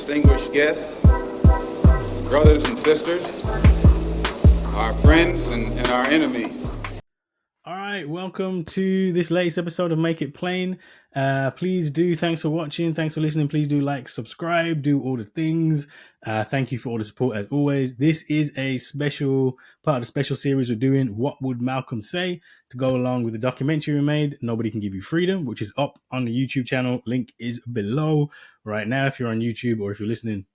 distinguished guests, brothers and sisters, our friends and our enemies. All right, welcome to this latest episode of Make It Plain. Thanks for watching, thanks for listening. Please do like, subscribe, do all the things. Thank you for all the support as always. This is a special part of the special series we're doing, What Would Malcom Say? To go along with the documentary we made, Nobody Can Give You Freedom, which is up on the YouTube channel. Link is below right now if you're on YouTube, or if you're listening,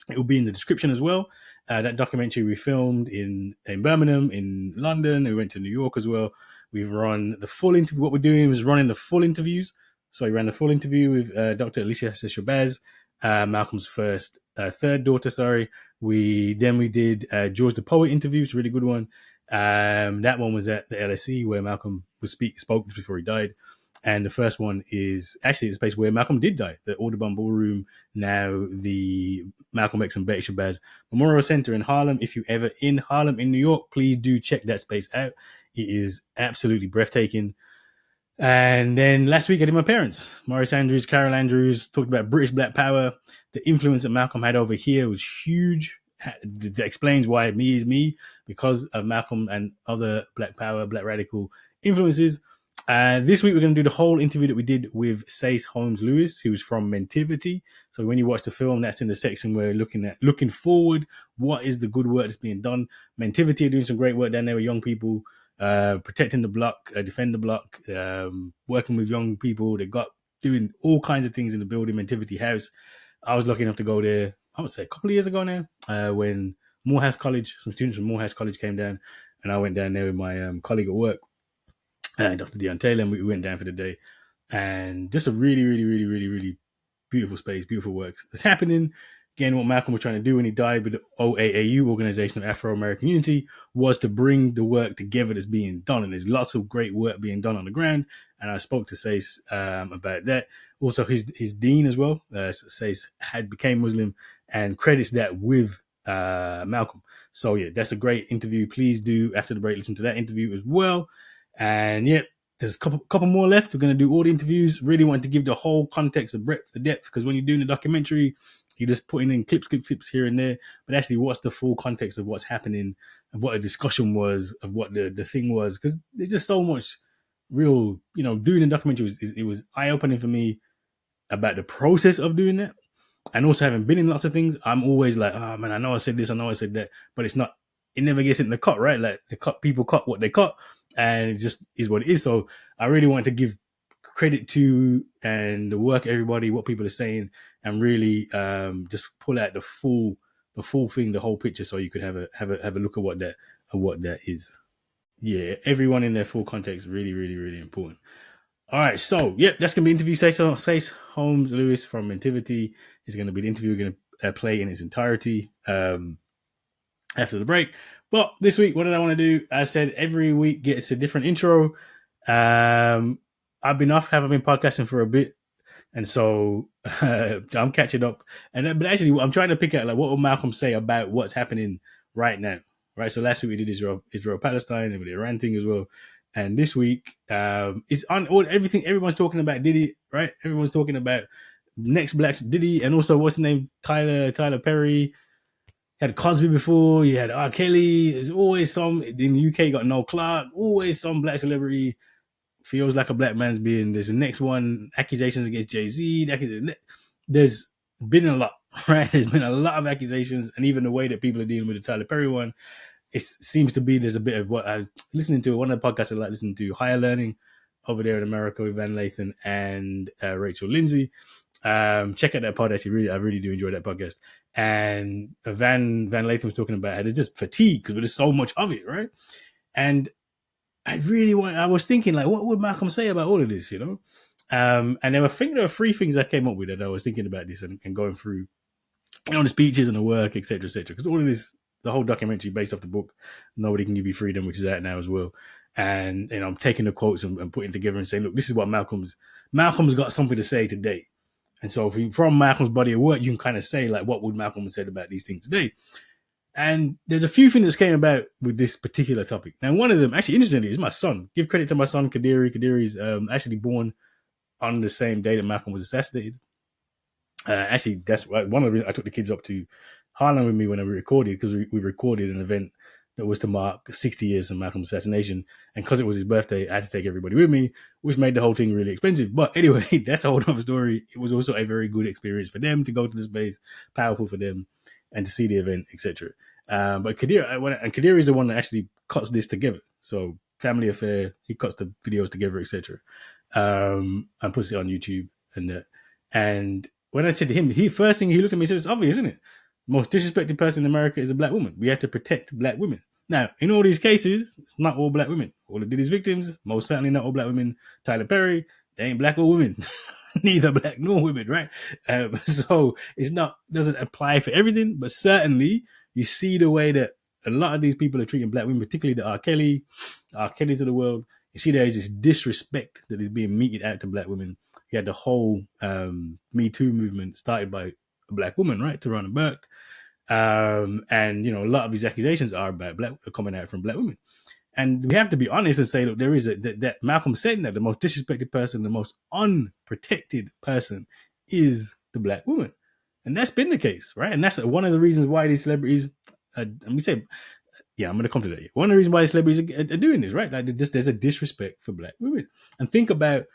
it will be in the description as well. That documentary we filmed in Birmingham, in London. We went to New York as well. We've run the full interview. What we're doing is running the full interviews. So we ran the full interview with Dr. Alicia Shabazz, Malcolm's third daughter. Sorry. We did George the Poet interview. It's a really good one. That one was at the LSE where Malcolm spoke before he died. And the first one is actually the space where Malcolm did die, the Audubon Ballroom, now the Malcolm X and Betty Shabazz Memorial Center in Harlem. If you're ever in Harlem, in New York, please do check that space out. It is absolutely breathtaking. And then last week I did my parents, Maurice Andrews, Carol Andrews, talked about British Black Power. The influence that Malcolm had over here was huge. That explains why me is me, because of Malcolm and other Black Power, Black radical influences. This week we're going to do the whole interview that we did with Sayce Holmes-Lewis, who's from Mentivity. So when you watch the film, that's in the section where we're looking forward. What is the good work that's being done? Mentivity are doing some great work down there with young people, protecting the block, defend the block, working with young people. They got doing all kinds of things in the building, Mentivity House. I was lucky enough to go there, I would say a couple of years ago now, when Morehouse College, some students from Morehouse College came down, and I went down there with my colleague at work, Dr. Dion Taylor, and we went down for the day. And just a really, really, really, really, really beautiful space, beautiful work that's happening. Again, what Malcolm was trying to do when he died with the OAAU, Organization of Afro-American Unity, was to bring the work together that's being done. And there's lots of great work being done on the ground. And I spoke to Sayce about that. Also, his dean as well, Sayce became Muslim and credits that with Malcolm. So yeah, that's a great interview. Please do, after the break, listen to that interview as well. And yeah, there's a couple more left. We're going to do all the interviews. Really want to give the whole context, the breadth, the depth, because when you're doing the documentary, you're just putting in clips here and there. But actually, what's the full context of what's happening and what a discussion was, of what the thing was? Because there's just so much real, doing the documentary it was eye-opening for me about the process of doing that. And also having been in lots of things, I'm always like, oh man, I know I said this, I know I said that, but it's not, it never gets in the cut, right? Like people cut what they cut, and it just is what it is. So I really want to give credit to and the work everybody, what people are saying, and really just pull out the full thing, the whole picture, so you could have a look at what that is. Yeah, everyone in their full context, really, really, really important. All right, so that's gonna be interview. Sayce Holmes-Lewis from Mentivity is gonna be the interview. We're gonna play in its entirety after the break. But this week, what did I want to do? I said every week gets a different intro. I've been off, haven't been podcasting for a bit, and so I'm catching up. But actually, I'm trying to pick out like what will Malcolm say about what's happening right now. Right. So last week we did Israel Palestine, and we did Iran thing as well. And this week, it's on everything. Everyone's talking about Diddy, right? Everyone's talking about next Black's Diddy, and also what's the name? Tyler Perry. You had Cosby before. You had R-Kelley. There's always some in the UK. You got Noel Clarke. Always some black celebrity feels like a black man's being. There's the next one. Accusations against Jay-Z. There's been a lot, right? There's been a lot of accusations, and even the way that people are dealing with the Tyler Perry one. It seems to be there's a bit of what I was listening to. One of the podcasts I like listening to, Higher Learning, over there in America with Van Lathan and Rachel Lindsay. Check out that pod. Actually, I really do enjoy that podcast. And Van Lathan was talking about how there's just fatigue because there's so much of it, right? And I was thinking like, what would Malcolm say about all of this, And there were three things I came up with that I was thinking about this and going through, the speeches and the work, etc., etc. Because all of this, the whole documentary based off the book Nobody Can Give You Freedom, which is out now as well. And I'm taking the quotes and putting together and saying, look, this is what Malcolm's got something to say today. And so from Malcolm's body of work, you can kind of say like, what would Malcolm have said about these things today? And there's a few things that came about with this particular topic. Now, one of them, actually, interestingly, is my son. Give credit to my son, Kadiri. Kadiri's actually born on the same day that Malcolm was assassinated. Actually, that's one of the reasons I took the kids up to Harlem with me when we recorded, because we recorded an event that was to mark 60 years of Malcolm's assassination. And because it was his birthday, I had to take everybody with me, which made the whole thing really expensive. But anyway, that's a whole other story. It was also a very good experience for them to go to the space, powerful for them, and to see the event, etc. But Kadiri is the one that actually cuts this together. So family affair, he cuts the videos together, etc. And puts it on YouTube and that. And when I said to him, first thing he looked at me and said, "It's obvious, isn't it? The most disrespected person in America is a black woman. We have to protect black women." Now, in all these cases, it's not all black women. All of Diddy's victims, most certainly not all black women. Tyler Perry, they ain't black or women. Neither black nor women, right? So it's not, doesn't apply for everything, but certainly you see the way that a lot of these people are treating black women, particularly the R-Kellys of the world. You see there is this disrespect that is being meted out to black women. You had the whole Me Too movement started by a black woman, right, Tarana Burke. And, a lot of these accusations are coming out from black women. And we have to be honest and say, look, there is that Malcolm said that the most disrespected person, the most unprotected person is the black woman. And that's been the case, right? And that's one of the reasons why these celebrities, I'm going to come to that. One of the reasons why celebrities are doing this, right? Like there's a disrespect for black women. And think about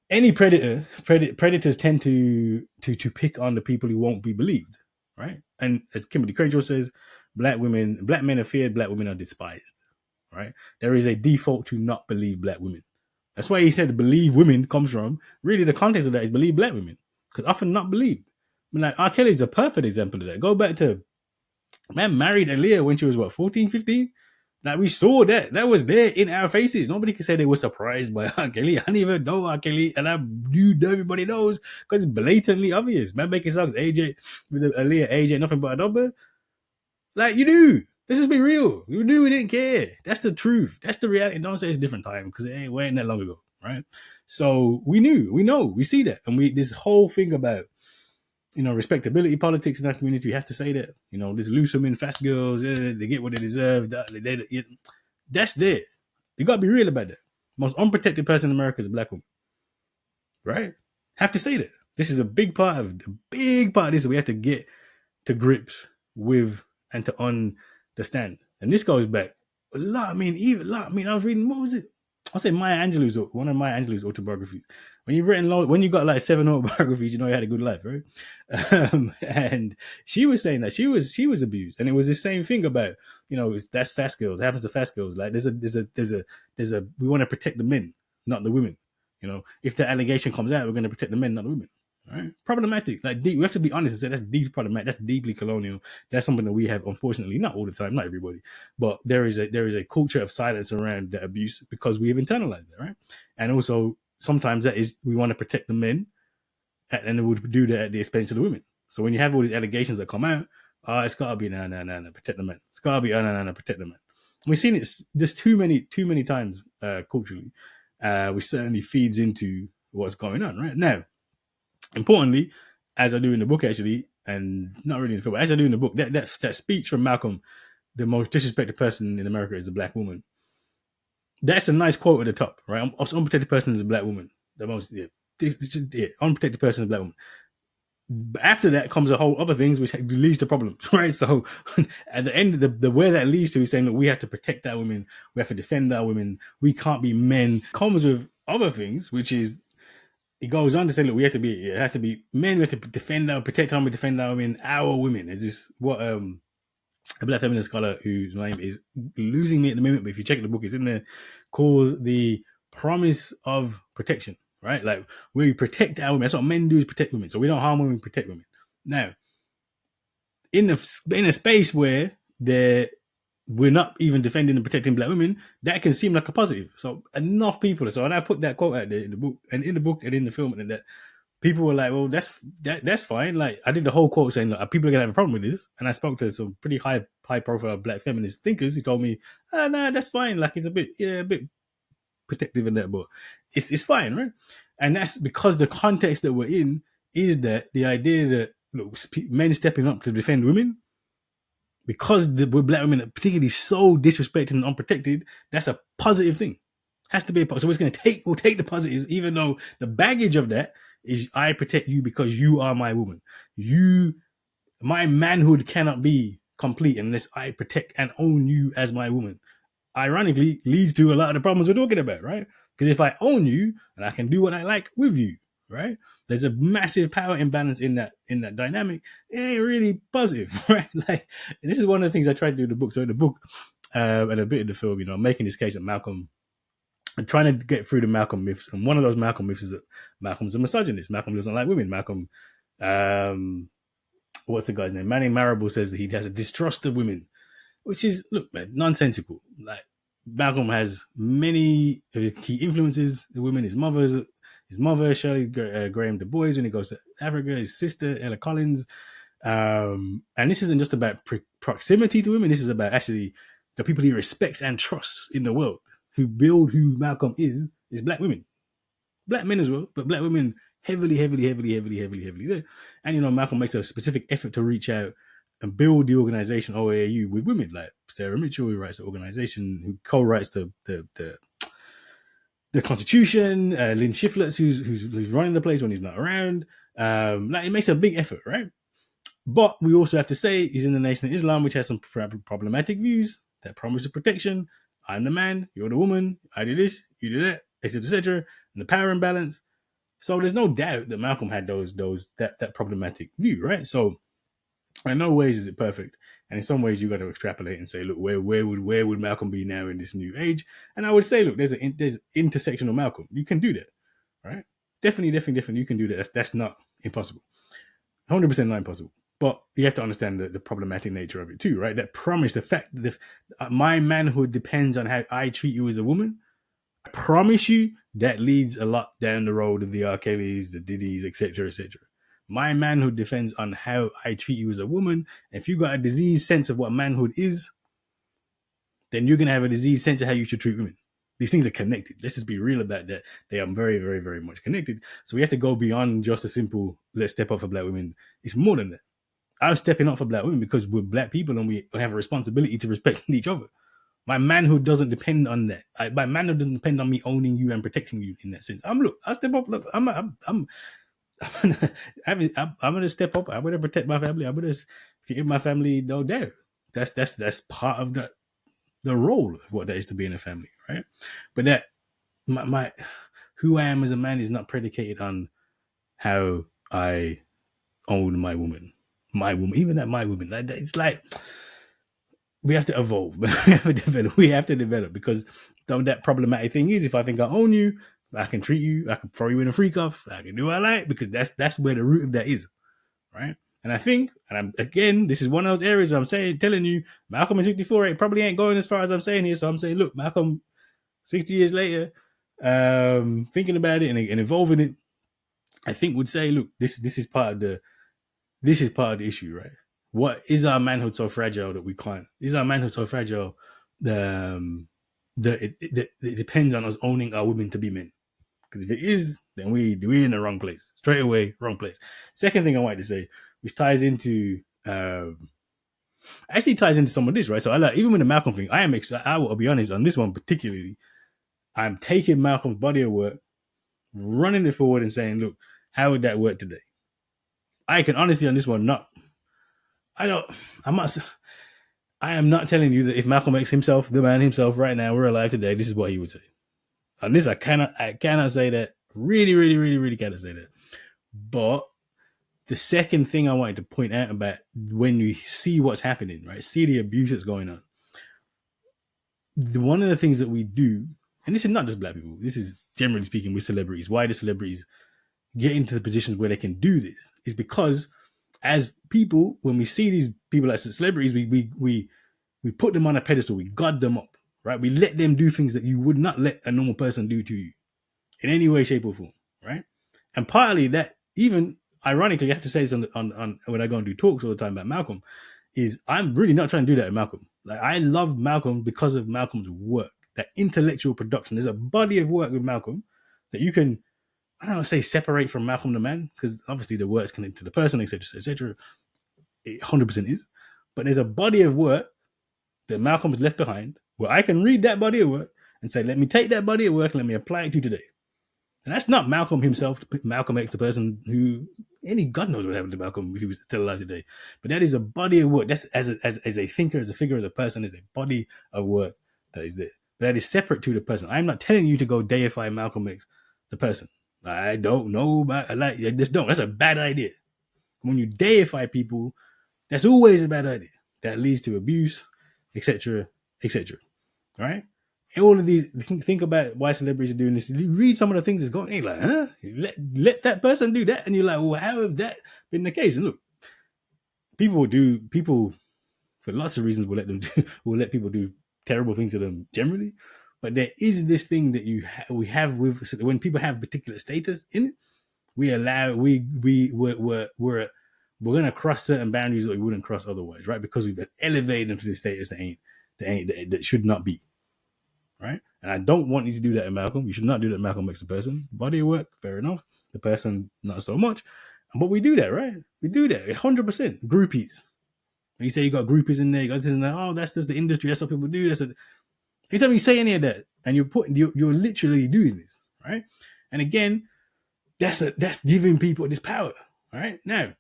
any predators tend to pick on the people who won't be believed, right? And as Kimberly Crenshaw says, black men are feared, black women are despised, right? There is a default to not believe black women. That's why he said believe women comes from, really the context of that is believe black women, because often not believed. I mean, like R-Kelley is a perfect example of that. Go back to, man married Aaliyah when she was, 14, 15? Like, we saw that. That was there in our faces. Nobody could say they were surprised by R-Kelley. I didn't even know R-Kelley, and I knew everybody knows because it's blatantly obvious. Man making songs, AJ, with Aaliyah, AJ, nothing but a number. Like, you knew. Let's just be real. You knew we didn't care. That's the truth. That's the reality. Don't say it's a different time because it ain't that long ago, right? So we knew. We know. We see that. And this whole thing about, respectability politics in our community, you have to say that. These loose women, fast girls, they get what they deserve. That's there. You got to be real about that. Most unprotected person in America is a black woman, right? Have to say that. This is a big part of this that we have to get to grips with and to understand. And this goes back a lot. I was reading, what was it? I'll say one of Maya Angelou's autobiographies. When you got like 7 autobiographies, you had a good life, right? And she was saying that she was abused, and it was the same thing about, that's fast girls. It happens to fast girls. Like there's a we want to protect the men, not the women. If the allegation comes out, we're going to protect the men, not the women. Right? Problematic. Like deep, we have to be honest and say that's deep problematic. That's deeply colonial. That's something that we have, unfortunately, not all the time, not everybody, but there is a culture of silence around the abuse because we have internalized it, right? And also sometimes that is we want to protect the men, and it would do that at the expense of the women. So when you have all these allegations that come out, it's gotta be no, protect the men. It's gotta be no, protect the men. We've seen it just too many times culturally, which certainly feeds into what's going on right now. Importantly, as I do in the book, actually, and not really in the film, but as I do in the book, that speech from Malcolm, the most disrespected person in America is a black woman. That's a nice quote at the top, right? Unprotected person is a black woman. The most unprotected person is a black woman. But after that comes a whole other things which leads to problems, right? So at the end, the where that leads to is saying that we have to protect our women, we have to defend our women, we can't be men. Comes with other things, which is, it goes on to say, look, we have to be men. We have to protect our women, defend our women, our women. Is this what a black feminist scholar whose name is losing me at the moment, but if you check the book, it's in there, calls the promise of protection, right? Like we protect our women. That's what men do, is protect women. So we don't harm women, we protect women. Now, in a space where we're not even defending and protecting black women, that can seem like a positive. So enough people. So when I put that quote out there in the book and in the film, and that people were like, "Well, that's fine." Like I did the whole quote saying, "Look, people are gonna have a problem with this." And I spoke to some pretty high profile black feminist thinkers who told me, "No, that's fine. Like it's a bit protective in that, but it's fine, right?" And that's because the context that we're in is that the idea that, look, men stepping up to defend women, because we're black women are particularly so disrespected and unprotected, that's a positive thing. Has to be a positive. So we'll take the positives, even though the baggage of that is I protect you because you are my woman. My manhood cannot be complete unless I protect and own you as my woman. Ironically, leads to a lot of the problems we're talking about, right? Because if I own you and I can do what I like with you, right? There's a massive power imbalance in that dynamic. It ain't really positive, right? Like this is one of the things I tried to do in the book. So in the book and a bit of the film, I'm making this case that Malcolm, I'm trying to get through the Malcolm myths, and one of those Malcolm myths is that Malcolm's a misogynist. Malcolm doesn't like women. Malcolm, what's the guy's name? Manning Marable says that he has a distrust of women, which is, look, man, nonsensical. Like Malcolm has many key influences. The women, his mother, Shirley Graham Du Bois when he goes to Africa, his sister Ella Collins, and this isn't just about proximity to women. This is about actually the people he respects and trusts in the world, who build who Malcolm is black women, black men as well, but black women heavily there. And Malcolm makes a specific effort to reach out and build the organization OAU with women, like Sarah Mitchell, who writes the organization, who co-writes the Constitution, Lynn Shiflets, who's running the place when he's not around. Like it makes a big effort, right? But we also have to say he's in the Nation of Islam, which has some problematic views that promise protection. I'm the man, you're the woman, I do this, you do that, etc., and the power imbalance. So there's no doubt that Malcolm had that problematic view, right? So in no ways is it perfect, and in some ways you got to extrapolate and say, look, where would Malcolm be now in this new age? And I would say, look, there's intersectional Malcolm. You can do that, right? Definitely, you can do that. That's not impossible. 100% not impossible. But you have to understand the problematic nature of it too, right? That promise, the fact that my manhood depends on how I treat you as a woman. I promise you that leads a lot down the road of the R-Kellys, the Diddys, etc., etc. My manhood depends on how I treat you as a woman. If you got a diseased sense of what manhood is, then you're going to have a diseased sense of how you should treat women. These things are connected. Let's just be real about that. They are very, very, very much connected. So we have to go beyond just a simple, let's step up for black women. It's more than that. I'm stepping up for black women because we're black people and we have a responsibility to respect each other. My manhood doesn't depend on that. My manhood doesn't depend on me owning you and protecting you in that sense. I step up. Look, I'm gonna step up. I'm gonna protect my family. I'm gonna forgive my family. No doubt. That's part of the role of what that is to be in a family, right? But that my who I am as a man is not predicated on how I own my woman. Even that my woman. Like it's like we have to evolve. We have to develop because that problematic thing is if I think I own you, I can treat you, I can throw you in a freak off, I can do what I like because that's where the root of that is, right? And I think, this is one of those areas where I'm telling you, Malcolm in 64, it probably ain't going as far as I'm saying here. So I'm saying, look, Malcolm, 60 years later, thinking about it and evolving it, I think would say, look, this is part of the issue, right? What is our manhood so fragile that we can't? Is our manhood so fragile that it depends on us owning our women to be men? Because if it is, then we're in the wrong place. Straight away, wrong place. Second thing I wanted to say, which ties into actually ties into some of this, right? So I like even with the Malcolm thing, I will be honest on this one particularly. I'm taking Malcolm's body of work, running it forward, and saying, look, how would that work today? I can honestly on this one I am not telling you that if Malcolm X himself, the man himself, right now, we're alive today, this is what he would say. On this, I cannot say that. Really cannot say that. But the second thing I wanted to point out about when you see what's happening, right? See the abuse that's going on. One of the things that we do, and this is not just black people, this is generally speaking with celebrities. Why do celebrities get into the positions where they can do this? Is because as people, when we see these people as celebrities, we put them on a pedestal, we guard them up, right? We let them do things that you would not let a normal person do to you in any way, shape, or form, right? And partly that, even ironically, I have to say this on when I go and do talks all the time about Malcolm, is I'm really not trying to do that with Malcolm. Like I love Malcolm because of Malcolm's work, that intellectual production. There's a body of work with Malcolm that you can, I don't want to say separate from Malcolm the man, because obviously the work's connected to the person, etc. It 100% is. But there's a body of work that Malcolm has left behind where I can read that body of work and say, let me take that body of work and let me apply it to today. And that's not Malcolm himself, Malcolm X, the person who any God knows what happened to Malcolm if he was still alive today. But that is a body of work. That's as a thinker, as a figure, as a person, is a body of work that is there. But that is separate to the person. I'm not telling you to go deify Malcolm X, the person. I don't know, but I just don't. That's a bad idea. When you deify people, that's always a bad idea. That leads to abuse, etc., etc. Right? And all of these, think about why celebrities are doing this. You read some of the things that's going, you're like, huh? Let that person do that, and you're like, well, how have that been the case? And look, people for lots of reasons will let people do terrible things to them generally, but there is this thing that we have with when people have particular status in it, we're gonna cross certain boundaries that we wouldn't cross otherwise, right? Because we've elevated them to this status that should not be, right? And I don't want you to do that in Malcolm. You should not do that. Malcolm makes the person body of work, fair enough. The person not so much, but we do that, right? We do that 100%. Groupies. When you say you got groupies in there, you got this and that. Oh, that's just the industry. That's what people do. Anytime you say any of that, and you're literally doing this, right? And again, that's giving people this power, right? Now,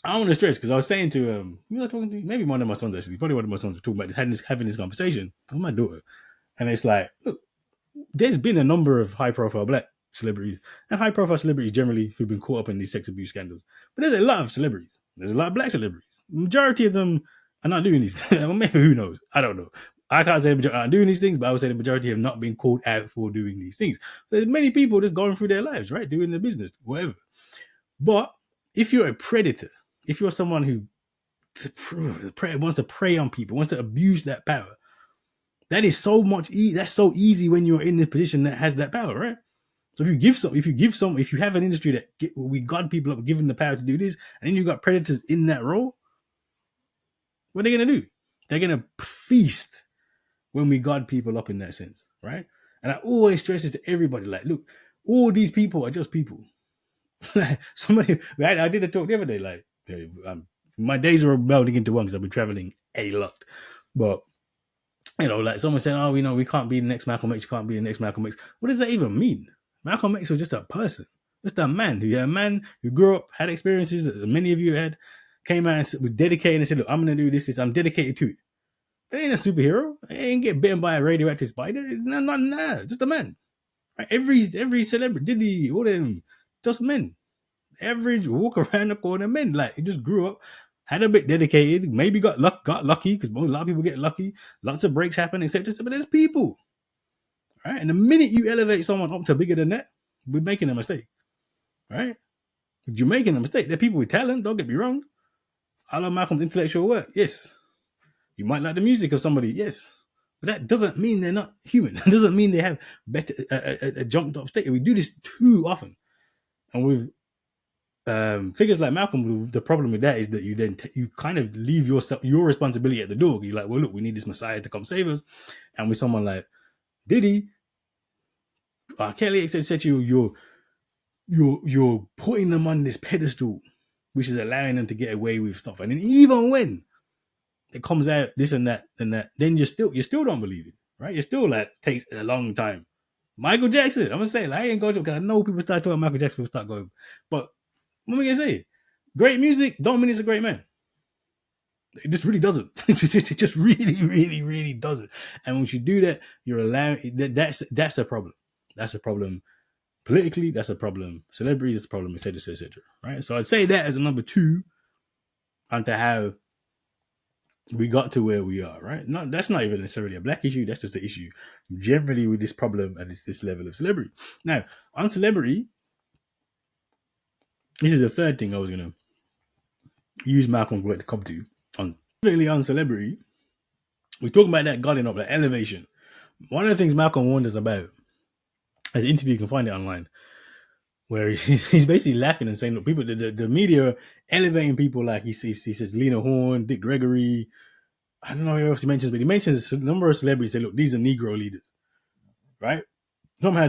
I want to stress because I was saying to who was I talking to? Maybe one of my sons actually. Probably one of my sons was talking about having this conversation with my daughter, and it's like, look, there's been a number of high-profile black celebrities and high-profile celebrities generally who've been caught up in these sex abuse scandals. But there's a lot of celebrities. There's a lot of black celebrities. The majority of them are not doing these. Well, maybe who knows? I don't know. I can't say the majority aren't doing these things, but I would say the majority have not been called out for doing these things. So there's many people just going through their lives, right, doing their business, whatever. But if you're a predator, if you're someone who wants to prey on people, wants to abuse that power, that is so much. That's so easy when you're in the position that has that power, right? So if you have an industry that we got people up, given the power to do this, and then you've got predators in that role, what are they gonna do? They're gonna feast when we got people up in that sense, right? And I always stress this to everybody: like, look, all these people are just people. I did a talk the other day, like, my days are melding into one because I've been traveling a lot, but like someone saying, oh, we can't be the next Malcolm X, you can't be the next Malcolm X. What does that even mean? Malcolm X was just a person, just a man who grew up, had experiences that many of you had, came out and was dedicated and said, look, I'm going to do this, I'm dedicated to it. They ain't a superhero. They ain't get bitten by a radioactive spider. Nah, just a man. Right? Every celebrity, Diddy, all of them, just men. Average, walk around the corner men. Like, he just grew up, had a bit dedicated, maybe got lucky, because a lot of people get lucky. Lots of breaks happen, etc. But there's people, right? And the minute you elevate someone up to bigger than that, we're making a mistake, right? You're making a mistake. There are people with talent, don't get me wrong. I love Malcolm's intellectual work, yes. You might like the music of somebody, yes. But that doesn't mean they're not human. It doesn't mean they have better a jumped up state. We do this too often. And with figures like Malcolm, the problem with that is that you kind of leave your responsibility at the door. You're like, well, look, we need this Messiah to come save us. And with someone like Diddy, R-Kelley, etc., you're putting them on this pedestal, which is allowing them to get away with stuff. And then even when it comes out this and that, then you still don't believe it, right? You still like takes a long time. Michael Jackson, I'm gonna say, like, I ain't going to, because I know people start talking about Michael Jackson, people start going, but what am I gonna say? Great music don't mean he's a great man. It just really doesn't. It just really, really, really doesn't. And once you do that, you're allowing that's a problem. That's a problem politically. That's a problem. Celebrities, that's a problem, etc. Right. So I'd say that as a number two onto how we got to where we are. Right. That's not even necessarily a black issue. That's just the issue generally with this problem and this level of celebrity. Now, on celebrity, this is the third thing I was gonna use Malcolm's work to come to on celebrity. We talk about that guarding up, that elevation. One of the things Malcolm warned us about, as an interview, you can find it online, where he's basically laughing and saying, look, people, the media elevating people like he says Lena Horne, Dick Gregory, I don't know who else he mentions, but he mentions a number of celebrities. Say, look, these are Negro leaders, right? Somehow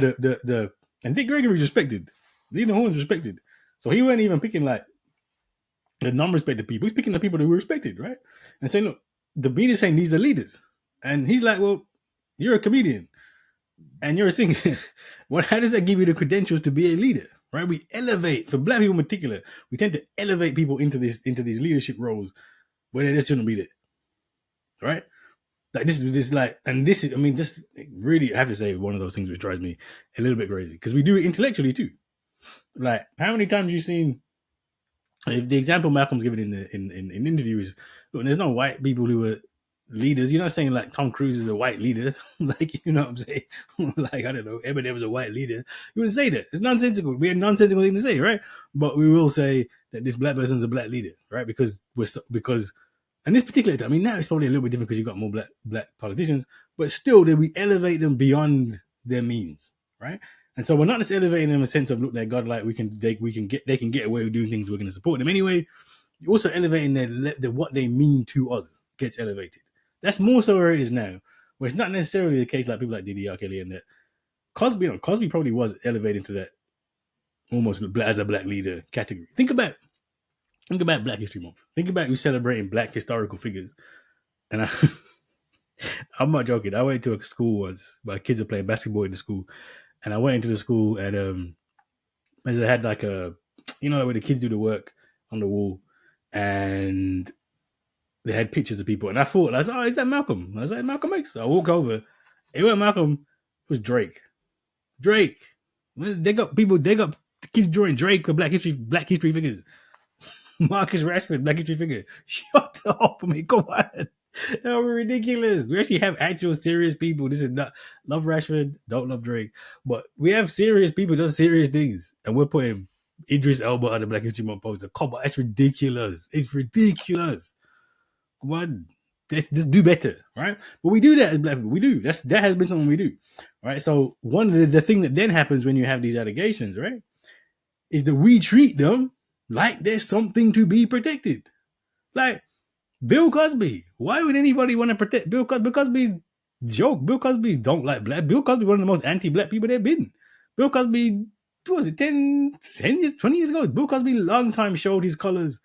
and Dick Gregory is respected, Lena Horne is respected, so he wasn't even picking like the non-respected people. He's picking the people that were respected, right? And saying, look, the media saying these are leaders. And he's like, well, you're a comedian. and you're a singer. How does that give you the credentials to be a leader? Right? We elevate, for black people in particular, we tend to elevate people into these leadership roles where they just shouldn't be there. Right? Like this is just like, and this is, I mean, just really, I have to say, one of those things which drives me a little bit crazy because we do it intellectually too. Like, how many times have you seen the example Malcolm's given in interviews? Look, there's no white people who are leaders. You're not saying like Tom Cruise is a white leader, like, you know what I'm saying? Like, I don't know, Eminem was a white leader. You wouldn't say that. It's nonsensical. We're a nonsensical thing to say, right? But we will say that this black person's a black leader, right? Because and this particular time, I mean, now it's probably a little bit different because you've got more black politicians, but still, that we elevate them beyond their means, right? And so we're not just elevating them in a sense of, look, they're godlike. They can get away with doing things. We're going to support them anyway. You're also elevating what they mean to us gets elevated. That's more so where it is now, where it's not necessarily the case like people like Diddy, R-Kelley, and that. Cosby probably was elevated to that almost as a black leader category. Think about Black History Month. Think about you celebrating black historical figures. And I'm not joking. I went to a school once. My kids were playing basketball in the school, and I went into the school and they had like a, where the kids do the work on the wall, and they had pictures of people, and I thought, I was like, oh, is that Malcolm? I was like, Malcolm X. So I walk over. It wasn't Malcolm. It was Drake. They got kids drawing Drake for Black History figures. Marcus Rashford, Black History figure. Shut up, I mean, come on. That was ridiculous. We actually have actual serious people. This is not love Rashford, don't love Drake, but we have serious people doing serious things, and we're putting Idris Elba on the Black History Month poster. Come on, that's ridiculous. It's ridiculous. Come on, just do better, right? But we do that as black people. We do. That has been something we do, right? So one of the thing that then happens when you have these allegations, right, is that we treat them like there's something to be protected. Like Bill Cosby. Why would anybody want to protect Bill Cosby? Bill Cosby's joke. Bill Cosby don't like black. Bill Cosby one of the most anti-black people there been. Bill Cosby, what was it, 10 years, 20 years ago? Bill Cosby long time showed his colors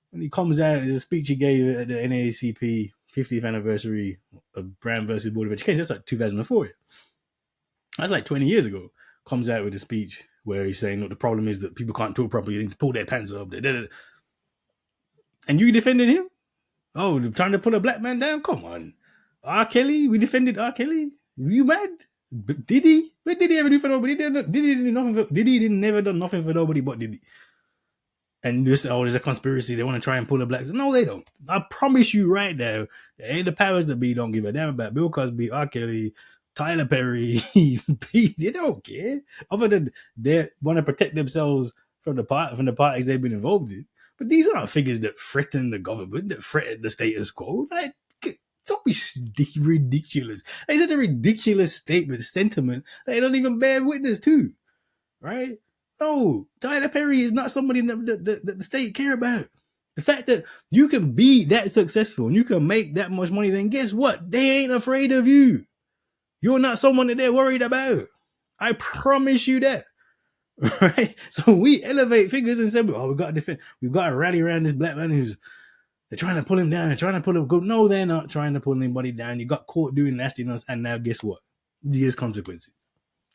when he comes out. There's a speech he gave at the NAACP 50th anniversary of Brown versus Board of Education. That's like 2004. That's like 20 years ago. Comes out with a speech where he's saying, look, the problem is that people can't talk properly. They need to pull their pants up. And you defended him? Oh, trying to put a black man down? Come on. R-Kelley? We defended R-Kelley? You mad? Diddy? What did he ever do for nobody? Diddy didn't never done nothing for nobody but Diddy. And this, there's a conspiracy. They want to try and pull a black. No, they don't. I promise you right now, there ain't the powers that be don't give a damn about Bill Cosby, R-Kelley, Tyler Perry. They don't care. Other than they want to protect themselves from the parties they've been involved in. But these aren't figures that threaten the government, that threaten the status quo. Like, don't be ridiculous. It's such a ridiculous sentiment that they don't even bear witness to, right? No, Tyler Perry is not somebody that the state care about. The fact that you can be that successful and you can make that much money, then guess what? They ain't afraid of you. You're not someone that they're worried about. I promise you that. Right? So we elevate figures and say, oh, we've got to rally around this black man who's, they're trying to pull him down, they're trying to pull him good. No, they're not trying to pull anybody down. You got caught doing nastiness, and now guess what? There's consequences.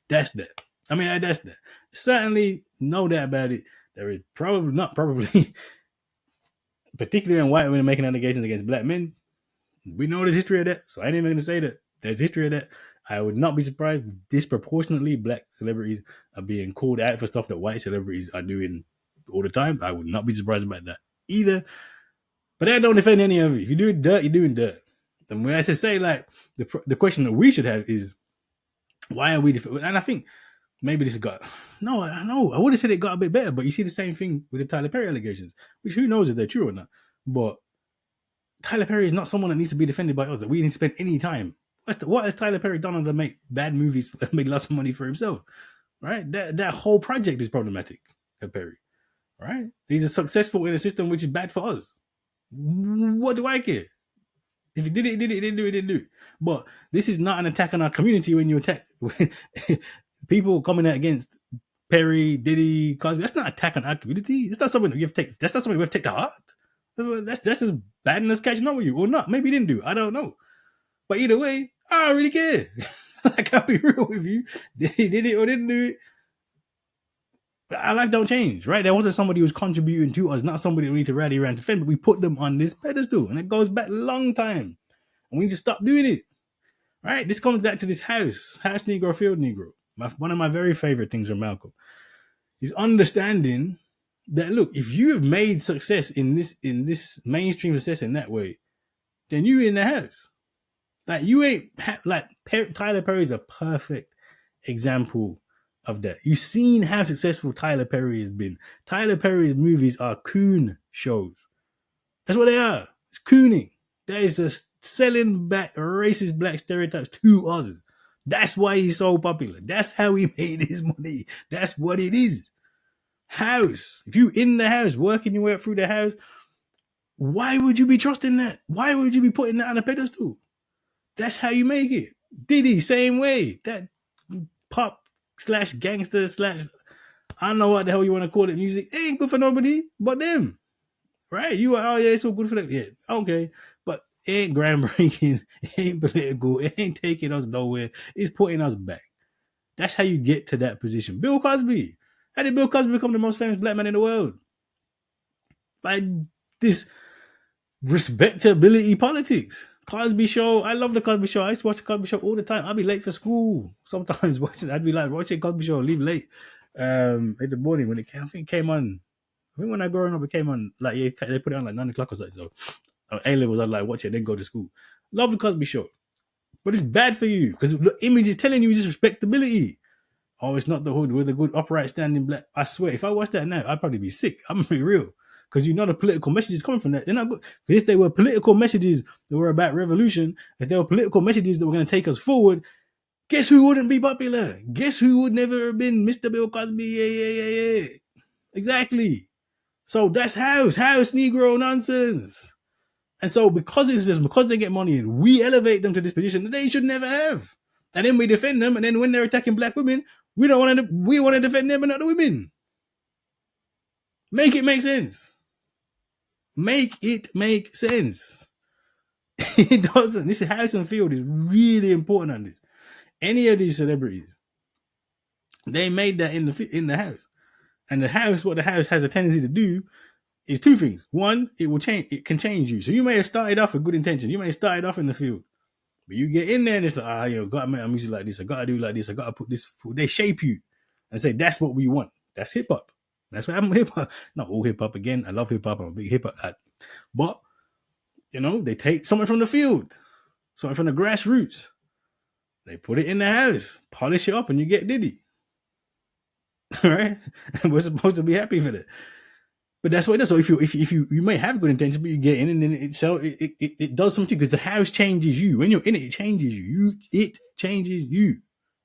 That's that. I mean, that's that. Certainly, no doubt about it. There is probably, particularly when white women making allegations against black men. We know there's history of that, so I ain't even going to say that. There's history of that. I would not be surprised if disproportionately black celebrities are being called out for stuff that white celebrities are doing all the time. I would not be surprised about that either. But I don't defend any of it. If you're doing dirt, you're doing dirt. And when I say, like, the question that we should have is, why are we defending? And I think maybe this got, no, I know. I would have said it got a bit better, but you see the same thing with the Tyler Perry allegations, which who knows if they're true or not. But Tyler Perry is not someone that needs to be defended by us, that we didn't spend any time. What has Tyler Perry done other than make bad movies and make lots of money for himself? Right? That whole project is problematic at Perry. Right? He's successful in a system which is bad for us. What do I care? If he did it, he did it. He didn't do it, he didn't do it. But this is not an attack on our community when you attack people coming out against Perry, Diddy, Cosby. That's not an attack on our community. It's not something that you have to take. That's not something we have to take to heart. That's just bad and that's catching up with you or not. Maybe he didn't do it. I don't know. But either way, I don't really care. Like, I'll be real with you. He did it or didn't do it. Our life don't change, right? There wasn't somebody who's contributing to us, not somebody we need to rally around to defend, but we put them on this pedestal, and it goes back a long time. And we need to stop doing it, right? This comes back to this house Negro, field Negro. One of my very favorite things from Malcolm is understanding that, look, if you have made success in this mainstream success in that way, then you in the house. Like, you ain't like Tyler Perry's a perfect example of that. You've seen how successful Tyler Perry has been. Tyler Perry's movies are coon shows. That's what they are. It's cooning. That is just selling back racist black stereotypes to us. That's why he's so popular. That's how he made his money. That's what it is. House. If you in the house, working your way up through the house, why would you be trusting that? Why would you be putting that on a pedestal? That's how you make it. Diddy, same way. That pop / gangster / I don't know what the hell you want to call it, music. It ain't good for nobody but them. Right? You are, oh yeah, it's so good for them. Yeah, okay. But it ain't groundbreaking. It ain't political. It ain't taking us nowhere. It's putting us back. That's how you get to that position. Bill Cosby. How did Bill Cosby become the most famous black man in the world? By this respectability politics. Cosby Show. I love the Cosby Show. I used to watch the Cosby Show all the time. I'd be late for school. Sometimes watching. I'd be like watching Cosby Show, leave late. In the morning when it came. I think it came on. I think when I growing up, it came on like, yeah, they put it on like 9 o'clock or something. So A levels, I'd like watch it, then go to school. Love the Cosby Show, but it's bad for you because the image is telling you this respectability. Oh, it's not the hood. We're the good, upright, standing black. I swear, if I watch that now, I'd probably be sick. I'm gonna be real. Because you know the political messages coming from that. They're not good. If they were political messages that were about revolution, if they were political messages that were going to take us forward, guess who wouldn't be popular? Guess who would never have been Mr. Bill Cosby? Yeah. Exactly. So that's house Negro nonsense. And so because they get money and we elevate them to this position that they should never have. And then we defend them, and then when they're attacking black women, we want to defend them and not the women. Make it make sense. Make it make sense. It doesn't. This house and field is really important on this. Any of these celebrities, they made that in the house. And the house, what the house has a tendency to do is two things. One, it will change. It can change you. So you may have started off with good intention. You may have started off in the field, but you get in there and it's like, gotta make music like this. I gotta do like this. I gotta put this. They shape you and say that's what we want. That's hip hop. That's what I'm hip hop. Not all hip hop again. I love hip hop. I'm a big hip hop. But they take something from the field, something from the grassroots. They put it in the house, polish it up, and you get Diddy. Right? And we're supposed to be happy for that. But that's what it does. So if you may have good intentions, but you get in and then it does something because the house changes you. When you're in it, it changes you. It changes you.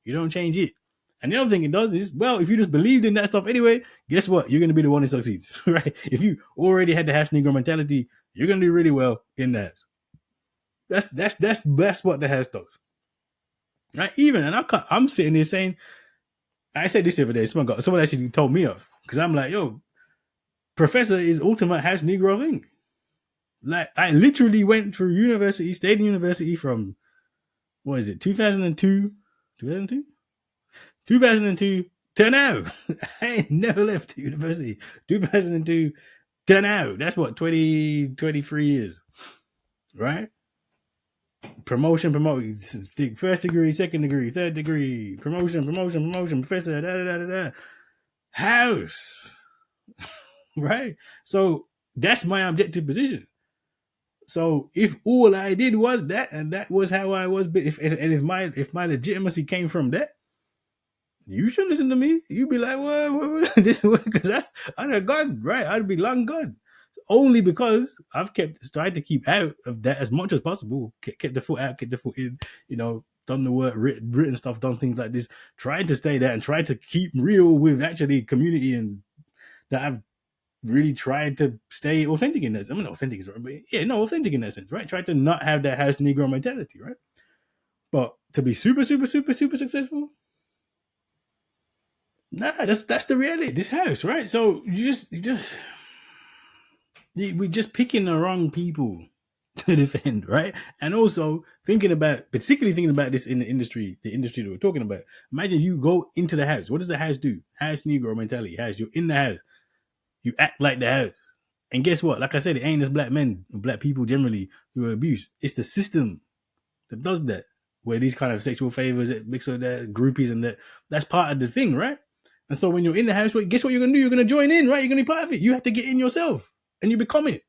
You don't change it. And the other thing it does is, well, if you just believed in that stuff anyway, guess what? You're going to be the one that succeeds, right? If you already had the house Negro mentality, you're going to do really well in the house. That's what the house does, right? Even, and I'm sitting there saying, I said this the other day. Someone actually told me off because I'm like, yo, Professor is ultimate house Negro thing. Like, I literally went through university, stayed in university from, what is it, 2002 to now. I ain't never left university. 2002 to now. That's what, 23 years, right? Promotion, first degree, second degree, third degree, promotion, professor, da. House. Right? So that's my objective position. So if all I did was that, and that was how I was, if my legitimacy came from that, you should listen to me. You'd be like, what this? Because I'd gone, right? I'd be long gone. Only because I've tried to keep out of that as much as possible. Kept the foot out, kept the foot in. Done the work, written stuff, done things like this. Trying to stay there and trying to keep real with actually community, and that I've really tried to stay authentic in that. I mean, authentic is right, but authentic in that sense, right? Try to not have that house Negro mentality, right? But to be super successful, nah, that's the reality. This house, right? So we're just picking the wrong people to defend, right? And also particularly thinking about this in the industry that we're talking about. Imagine you go into the house. What does the house do? House Negro mentality. House, you're in the house. You act like the house. And guess what? Like I said, it ain't just black men, black people generally who are abused. It's the system that does that. Where these kind of sexual favors, that mix with that groupies and that's part of the thing, right? And so when you're in the house, guess what you're gonna do? You're gonna join in, right? You're gonna be part of it. You have to get in yourself and you become it.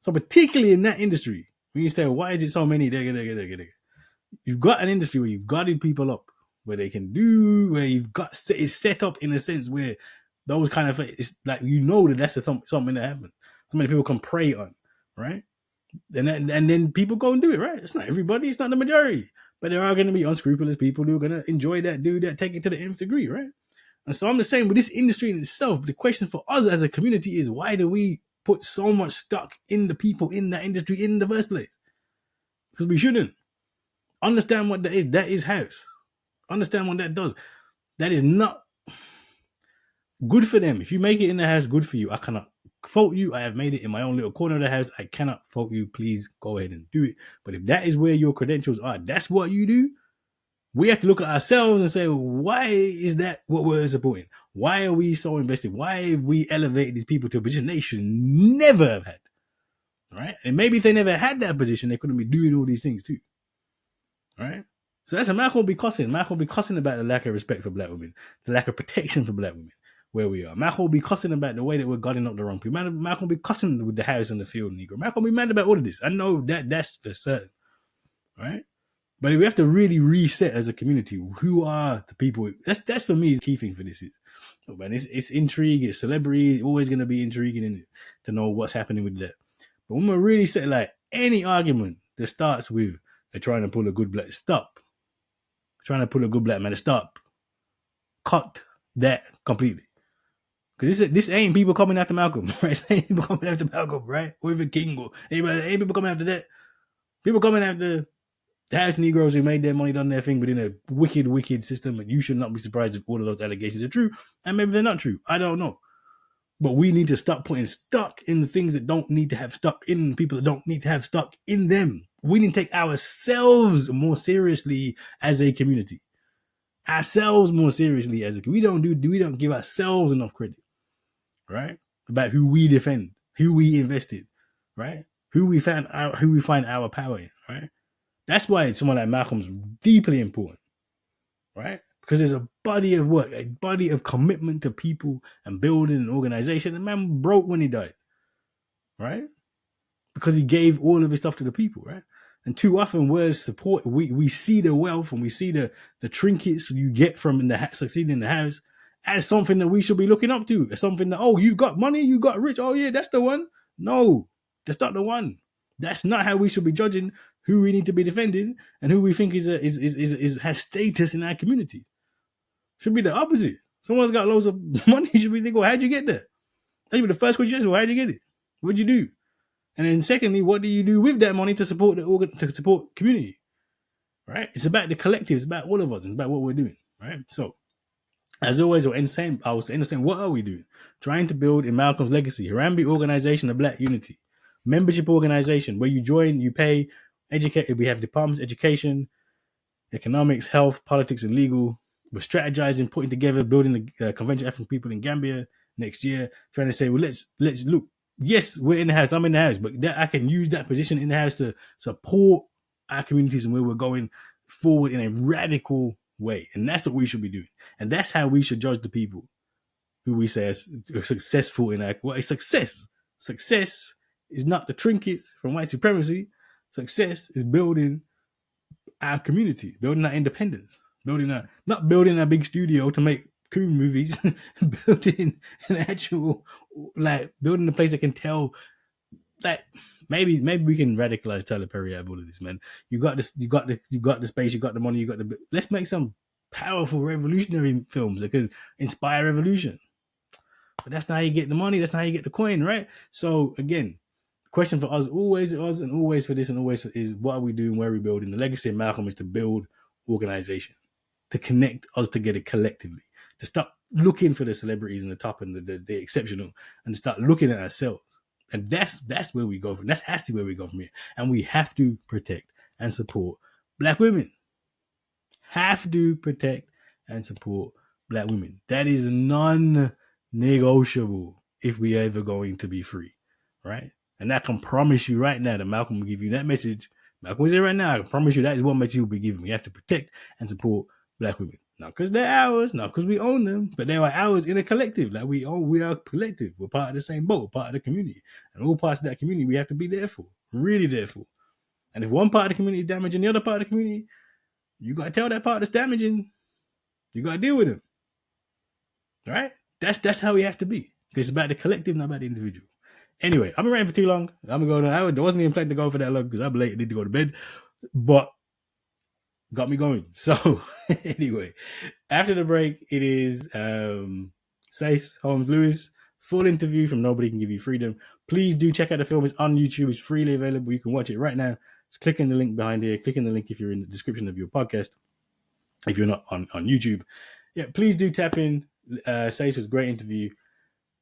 So particularly in that industry, when you say, why is it so many? You've got an industry where you've guarded people up, where they can do, where you've got it's set up in a sense where those kind of, it's like, that's something that happens. So many people can prey on, right? And then people go and do it, right? It's not everybody, it's not the majority, but there are going to be unscrupulous people who are going to enjoy that, do that, take it to the nth degree, right? And so I'm the same with this industry in itself. The question for us as a community is, why do we put so much stock in the people in that industry in the first place? Because we shouldn't. Understand what that is. That is house. Understand what that does. That is not good for them. If you make it in the house, good for you. I cannot fault you. I have made it in my own little corner of the house. I cannot fault you. Please go ahead and do it. But if that is where your credentials are, that's what you do, we have to look at ourselves and say, why is that what we're supporting? Why are we so invested? Why have we elevated these people to a position they should never have had? Right? And maybe if they never had that position, they couldn't be doing all these things too. Right? So that's a Malcom will be cussing. Malcom will be cussing about the lack of respect for black women, the lack of protection for black women, where we are. Malcom will be cussing about the way that we're guarding up the wrong people. Malcom will be cussing with the house and the field, Negro. Malcom will be mad about all of this. I know that's for certain. Right? But we have to really reset as a community. Who are the people? That's for me the key thing for this is, oh man, it's intrigue, it's celebrities, always going to be intriguing in it to know what's happening with that. But when we're really set, like any argument that starts with they're trying to pull a good black, stop. Trying to pull a good black man, stop. Cut that completely. Because this ain't people coming after Malcolm, right? This ain't people coming after Malcolm, right? Or even King or anybody. Ain't people coming after that. People coming after the house Negroes who made their money, done their thing within a wicked, wicked system, and you should not be surprised if all of those allegations are true, and maybe they're not true. I don't know. But we need to stop putting stock in the things that don't need to have stock in people that don't need to have stock in them. We need to take ourselves more seriously as a community. Ourselves more seriously as a community. We don't give ourselves enough credit, right? About who we defend, who we invested, right? Who we find our power in, right? That's why someone like Malcolm's deeply important, right? Because there's a body of work, a body of commitment to people and building an organization. The man broke when he died, right? Because he gave all of his stuff to the people, right? And too often, where's support? We see the wealth and we see the trinkets you get from succeeding in the house as something that we should be looking up to. As something that, oh, you got money, you got rich. Oh yeah, that's the one. No, that's not the one. That's not how we should be judging who we need to be defending and who we think has status in our community. Should be the opposite. Someone's got loads of money. You should be thinking, well, how'd you get there? That should be the first question you ask. Well, how'd you get it? What'd you do? And then secondly, what do you do with that money to support community? Right? It's about the collective. It's about all of us. It's about what we're doing. Right? So, as always, I was saying, what are we doing? Trying to build in Malcolm's legacy, Harambee Organization of Black Unity, membership organization where you join, you pay, educate. We have departments, education, economics, health, politics, and legal. We're strategizing, putting together, building the Convention of African People in Gambia next year. Trying to say, well, let's look. Yes, we're in the house. I'm in the house, but I can use that position in the house to support our communities and where we're going forward in a radical way. And that's what we should be doing. And that's how we should judge the people who we say are successful in our success. Success is not the trinkets from white supremacy. Success is building our community, building our independence, not building a big studio to make coon movies, building an actual, like, building a place that can tell, like, maybe we can radicalize Tyler Perry out of all of this, man. You got the space, you got the money, let's make some powerful revolutionary films that could inspire revolution. But that's not how you get the money, that's not how you get the coin, right? So again, question for us always for this and always is, what are we doing, where are we building? The legacy of Malcolm is to build organization, to connect us together collectively, to stop looking for the celebrities and the top and the exceptional, and to start looking at ourselves. And that's where we go from. That's has to be where we go from here. And we have to protect and support black women. Have to protect and support black women. That is non-negotiable if we ever going to be free, right? And I can promise you right now that Malcolm will give you that message. Malcolm will say right now, I can promise you that is what message he'll be giving. We have to protect and support black women. Not because they're ours, not because we own them, but they are ours in a collective. Like we are a collective. We're part of the same boat, part of the community. And all parts of that community we have to be there for. Really there for. And if one part of the community is damaging the other part of the community, you got to tell that part that's damaging. You got to deal with them. Right? That's how we have to be. Because it's about the collective, not about the individual. Anyway, I've been ranting for too long. I'm going to go. I wasn't even planning to go for that long because I'm late. I need to go to bed. But got me going. So anyway, after the break, it is Sayce Holmes-Lewis. Full interview from Nobody Can Give You Freedom. Please do check out the film. It's on YouTube. It's freely available. You can watch it right now. Just click in the link behind here. Click in the link if you're in the description of your podcast. If you're not on YouTube. Yeah, please do tap in. Sayce was a great interview.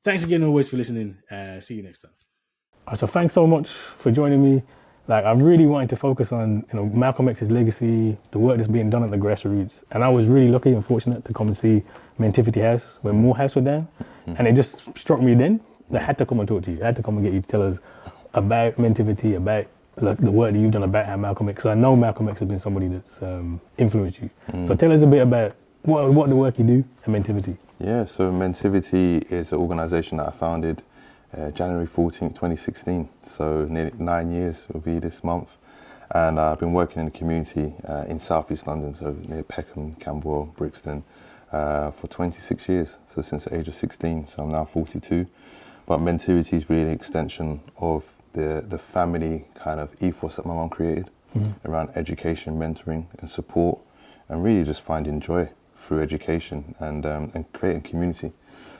Thanks again always for listening. See you next time. So thanks so much for joining me. Like, I really wanted to focus on, Malcolm X's legacy, the work that's being done at the grassroots. And I was really lucky and fortunate to come and see Mentivity House when Morehouse were down. Mm-hmm. And it just struck me then that I had to come and talk to you. I had to come and get you to tell us about Mentivity, about the work that you've done about how Malcolm X. Because I know Malcolm X has been somebody that's influenced you. Mm. So tell us a bit about what the work you do at Mentivity. Yeah, so Mentivity is an organisation that I founded January 14th, 2016. So nearly 9 years will be this month. And I've been working in the community in South East London, so near Peckham, Camberwell, Brixton, for 26 years. So since the age of 16, so I'm now 42. But Mentivity is really an extension of the family kind of ethos that my mum created around education, mentoring and support, and really just finding joy through education and creating community.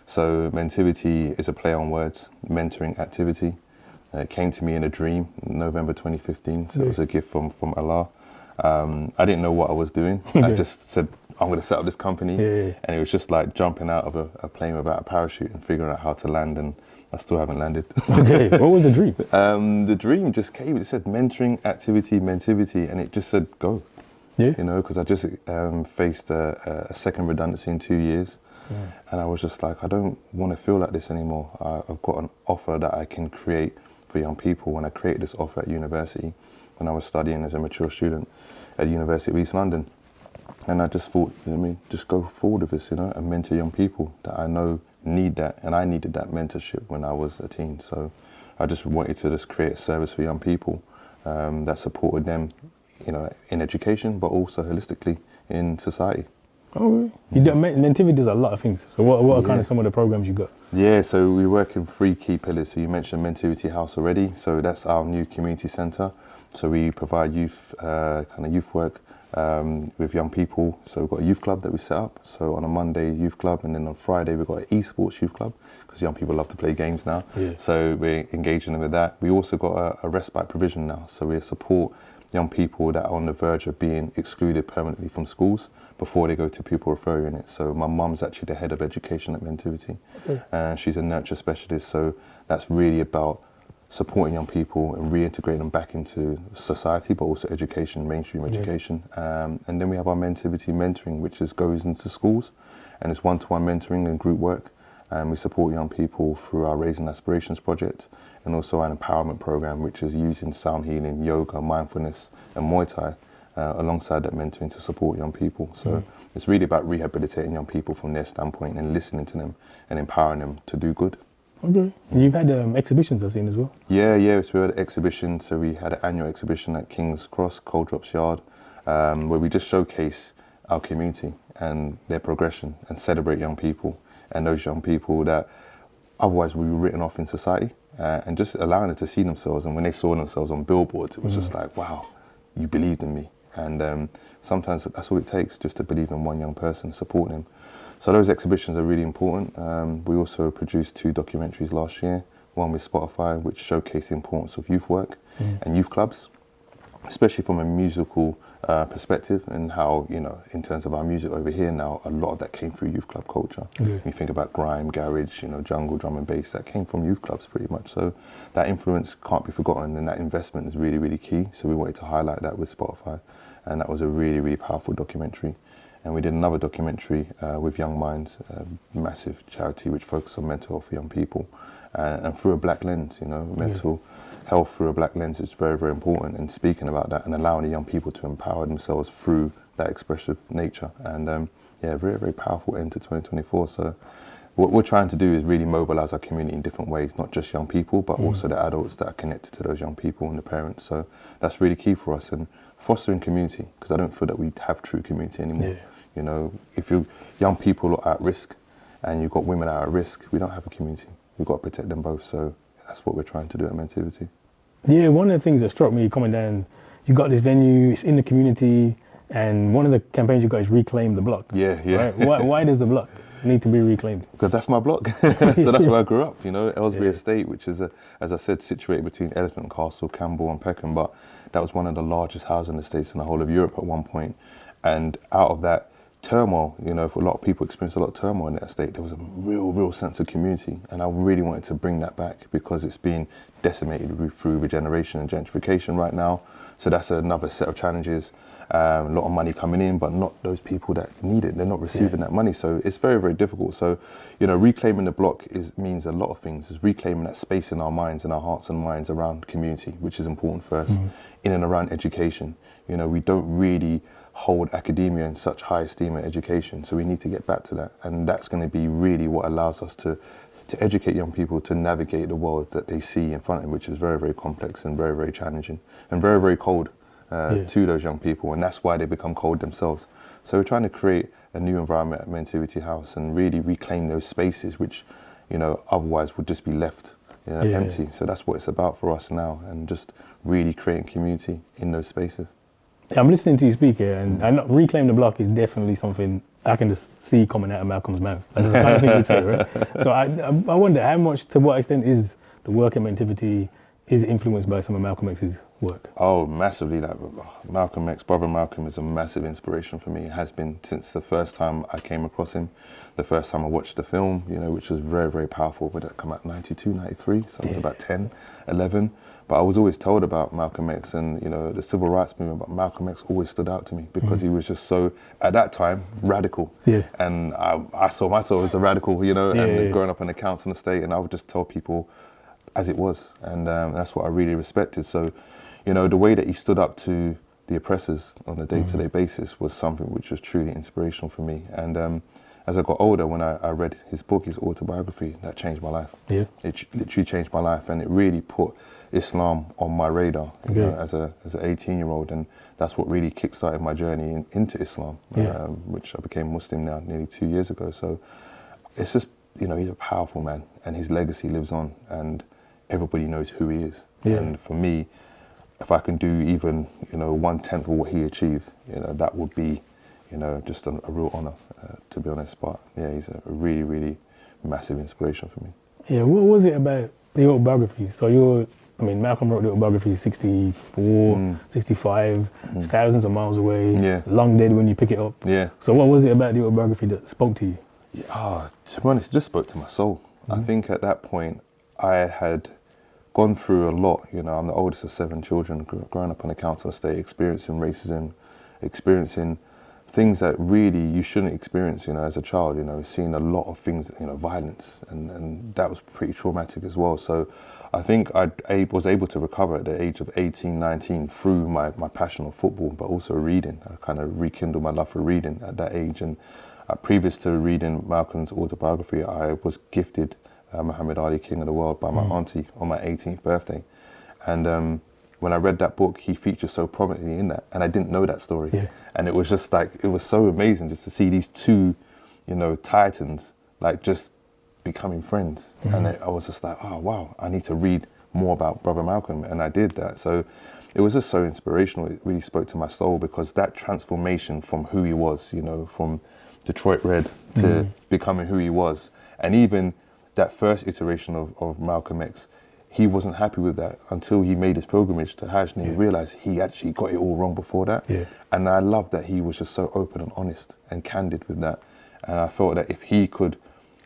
So Mentivity is a play on words, mentoring activity. It came to me in a dream in November 2015, so it was a gift from Allah. I didn't know what I was doing. I just said, I'm going to set up this company. And it was just like jumping out of a plane without a parachute and figuring out how to land, and I still haven't landed. What was the dream? The dream just came. It said mentoring activity, Mentivity, and it just said go. Because I just faced a second redundancy in 2 years. And I was just like, I don't want to feel like this anymore. I've got an offer that I can create for young people. When I created this offer at university, when I was studying as a mature student at the University of East London, and I just thought, just go forward with this, and mentor young people that I know need that, and I needed that mentorship when I was a teen. So I just wanted to just create a service for young people that supported them, in education, but also holistically in society. Oh, Mentivity does a lot of things. So what are kind of some of the programs you got? Yeah, so we work in 3 key pillars. So you mentioned Mentivity House already. So that's our new community centre. So we provide youth work with young people. So we've got a youth club that we set up. So on a Monday, youth club, and then on Friday we've got an esports youth club because young people love to play games now. So we're engaging them with that. We also got a respite provision now. So we support young people that are on the verge of being excluded permanently from schools before they go to pupil referral units. So my mum's actually the head of education at Mentivity, and she's a nurture specialist. So that's really about supporting young people and reintegrating them back into society, but also education, mainstream education. And then we have our Mentivity mentoring, which goes into schools, and it's one-to-one mentoring and group work. And we support young people through our Raising Aspirations project, and also an empowerment program, which is using sound healing, yoga, mindfulness, and Muay Thai alongside that mentoring to support young people. So it's really about rehabilitating young people from their standpoint and listening to them and empowering them to do good. Okay. You've had exhibitions I've seen as well? Yeah. So we had an exhibition. So we had an annual exhibition at King's Cross, Cold Drops Yard, where we just showcase our community and their progression and celebrate young people and those young people that otherwise would be written off in society, and just allowing them to see themselves. And when they saw themselves on billboards, it was just like, wow, you believed in me. And sometimes that's all it takes, just to believe in one young person, supporting him. So those exhibitions are really important. We also produced 2 documentaries last year, one with Spotify, which showcased the importance of youth work and youth clubs. especially from a musical perspective, and how, you know, in terms of our music over here now, a lot of that came through youth club culture. When you think about grime, garage, you know, jungle, drum and bass, that came from youth clubs pretty much. So that influence can't be forgotten, and that investment is really, really key. So we wanted to highlight that with Spotify, and that was a really, really powerful documentary. And we did another documentary with Young Minds, a massive charity which focuses on mental health for young people, and through a black lens, you know, mental health through a black lens is very, very important, and speaking about that and allowing the young people to empower themselves through that expressive nature. And very, very powerful end to 2024. So what we're trying to do is really mobilize our community in different ways, not just young people, but also the adults that are connected to those young people and the parents. So that's really key for us, and fostering community, because I don't feel that we have true community anymore. You know, if young people are at risk and you've got women that are at risk, we don't have a community. We've got to protect them both. So that's what we're trying to do at Mentivity. Yeah, one of the things that struck me coming down, you got this venue, it's in the community, and one of the campaigns you got is Reclaim the Block. Yeah. Right? Why does the block need to be reclaimed? Because that's my block. So that's where I grew up, you know, Ellsbury Estate, which is, as I said, situated between Elephant and Castle, Campbell and Peckham, but that was one of the largest housing estates in the whole of Europe at one point. And out of that turmoil, you know, for a lot of people experienced a lot of turmoil in that estate, there was a real sense of community, and I really wanted to bring that back because it's been decimated through regeneration and gentrification right now. So that's another set of challenges. A lot of money coming in, but not those people that need it. They're not receiving that money, so it's very, very difficult. So, you know, reclaiming the block means a lot of things. It's reclaiming that space in our minds and our hearts and minds around community, which is important for us, in and around education. You know, we don't really hold academia in such high esteem in education, so we need to get back to that, and that's going to be really what allows us to educate young people to navigate the world that they see in front of them, which is very, very complex and very, very challenging and very, very cold to those young people, and that's why they become cold themselves. So we're trying to create a new environment at Mentivity House and really reclaim those spaces which, you know, otherwise would just be left, you know, empty. So that's what it's about for us now, and just really creating community in those spaces. I'm listening to you speak here, and I know Reclaim the Block is definitely something I can just see coming out of Malcolm's mouth. That's the kind of thing he'd say, right? So I wonder how much, to what extent is the work at Mentivity is influenced by some of Malcolm X's work? Oh, massively. Like Malcolm X, Brother Malcolm is a massive inspiration for me. It has been since the first time I came across him, the first time I watched the film, you know, which was very, very powerful. Would that come out 92, 93? So I was about 10, 11. But I was always told about Malcolm X and, you know, the civil rights movement, but Malcolm X always stood out to me because he was just so, at that time, radical. And I saw myself as a radical, you know, and growing up in a council estate, and I would just tell people as it was, and that's what I really respected. So, you know, the way that he stood up to the oppressors on a day-to-day basis was something which was truly inspirational for me. And as I got older, when I read his book, his autobiography, that changed my life. It literally changed my life, and it really put Islam on my radar, you know, as an 18-year-old, and that's what really kickstarted my journey into Islam, which I became Muslim now nearly 2 years ago. So it's just, you know, he's a powerful man, and his legacy lives on, and everybody knows who he is. And for me, if I can do even, you know, 1/10 of what he achieved, you know, that would be, you know, just a real honor, to be honest. But yeah, he's a really, really massive inspiration for me. Yeah, what was it about the autobiography? So Malcolm wrote the autobiography 64, 65, it's thousands of miles away, long dead when you pick it up. So what was it about the autobiography that spoke to you? To be honest, it just spoke to my soul. I think at that point, I had gone through a lot. You know, I'm the oldest of 7 children, growing up on a council estate, experiencing racism, experiencing things that really you shouldn't experience, you know, as a child, you know, seeing a lot of things, you know, violence, and that was pretty traumatic as well. So I think I was able to recover at the age of 18, 19 through my passion of football, but also reading. I kind of rekindled my love for reading at that age. And previous to reading Malcolm's autobiography, I was gifted Muhammad Ali, King of the World, by my auntie on my 18th birthday. And when I read that book, he features so prominently in that, and I didn't know that story. And it was just like, it was so amazing just to see these two, you know, titans, like just becoming friends. And I was just like, oh wow, I need to read more about Brother Malcolm, and I did that. So it was just so inspirational. It really spoke to my soul, because that transformation from who he was, you know, from Detroit Red to becoming who he was, and even that first iteration of Malcolm X, he wasn't happy with that until he made his pilgrimage to Hajj, and he realized he actually got it all wrong before that. Yeah. And I love that he was just so open and honest and candid with that. And I felt that if he could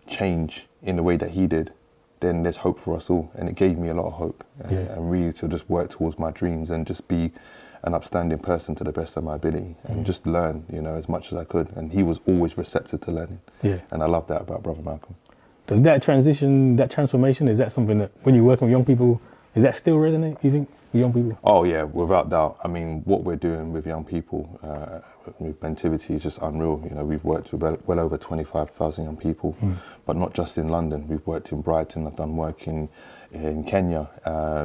change in the way that he did, then there's hope for us all. And it gave me a lot of hope, and really to just work towards my dreams and just be an upstanding person to the best of my ability, and just learn, you know, as much as I could. And he was always receptive to learning. Yeah. And I love that about Brother Malcolm. Does that transition, that transformation, is that something that when you're working with young people, is that still resonate, you think, with young people? Oh yeah, without doubt. I mean, what we're doing with young people, with Mentivity is just unreal. You know, we've worked with well over 25,000 young people, but not just in London. We've worked in Brighton. I've done work in Kenya,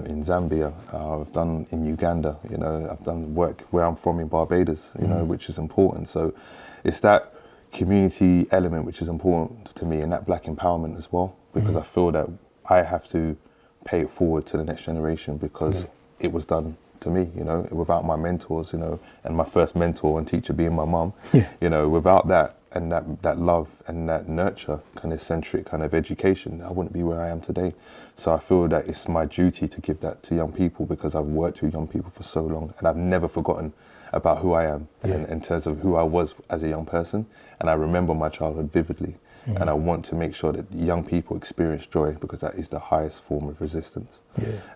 in Zambia. I've done in Uganda. You know, I've done work where I'm from in Barbados. You know, which is important. So, it's that community element which is important to me, and that black empowerment as well, because I feel that I have to pay it forward to the next generation, because it was done to me, you know, without my mentors, you know, and my first mentor and teacher being my mum, you know, without that and that love and that nurture kind of centric kind of education, I wouldn't be where I am today. So I feel that it's my duty to give that to young people, because I've worked with young people for so long, and I've never forgotten about who I am and in terms of who I was as a young person. And I remember my childhood vividly. And I want to make sure that young people experience joy, because that is the highest form of resistance.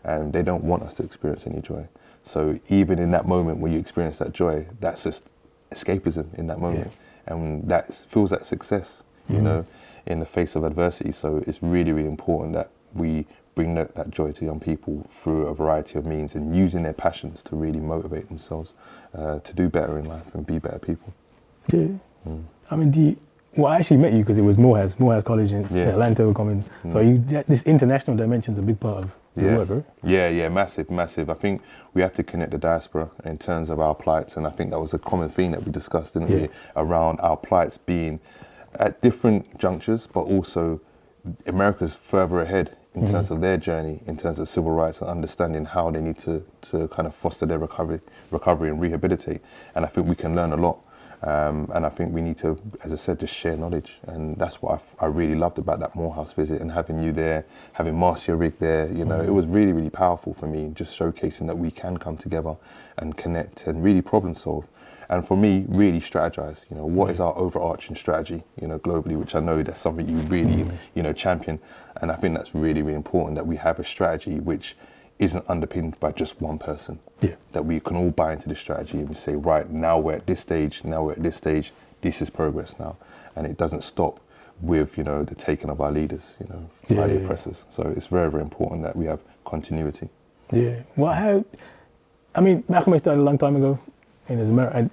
And they don't want us to experience any joy. So even in that moment when you experience that joy, that's just escapism in that moment. And that feels like success, you know, in the face of adversity. So it's really, really important that we bring that joy to young people through a variety of means, and using their passions to really motivate themselves to do better in life and be better people. I mean, well, I actually met you because it was Morehouse College in Atlanta coming. So this international dimension is a big part of your work, right? Yeah, massive. I think we have to connect the diaspora in terms of our plights, and I think that was a common theme that we discussed, didn't we, around our plights being at different junctures, but also America's further ahead in terms of their journey, in terms of civil rights, and understanding how they need to kind of foster their recovery and rehabilitate. And I think we can learn a lot. And I think we need to, as I said, just share knowledge. And that's what I really loved about that Morehouse visit, and having you there, having Marcia Rigg there, you know, it was really, really powerful for me, just showcasing that we can come together and connect and really problem solve. And for me, really strategize, you know, what is our overarching strategy, you know, globally, which I know that's something you really, you know, champion. And I think that's really, really important, that we have a strategy which isn't underpinned by just one person. That we can all buy into the strategy and we say, right, now we're at this stage, this is progress now. And it doesn't stop with, you know, the taking of our leaders, you know, by the oppressors. So it's very, very important that we have continuity. Well, I mean, Malcolm X died a long time ago, and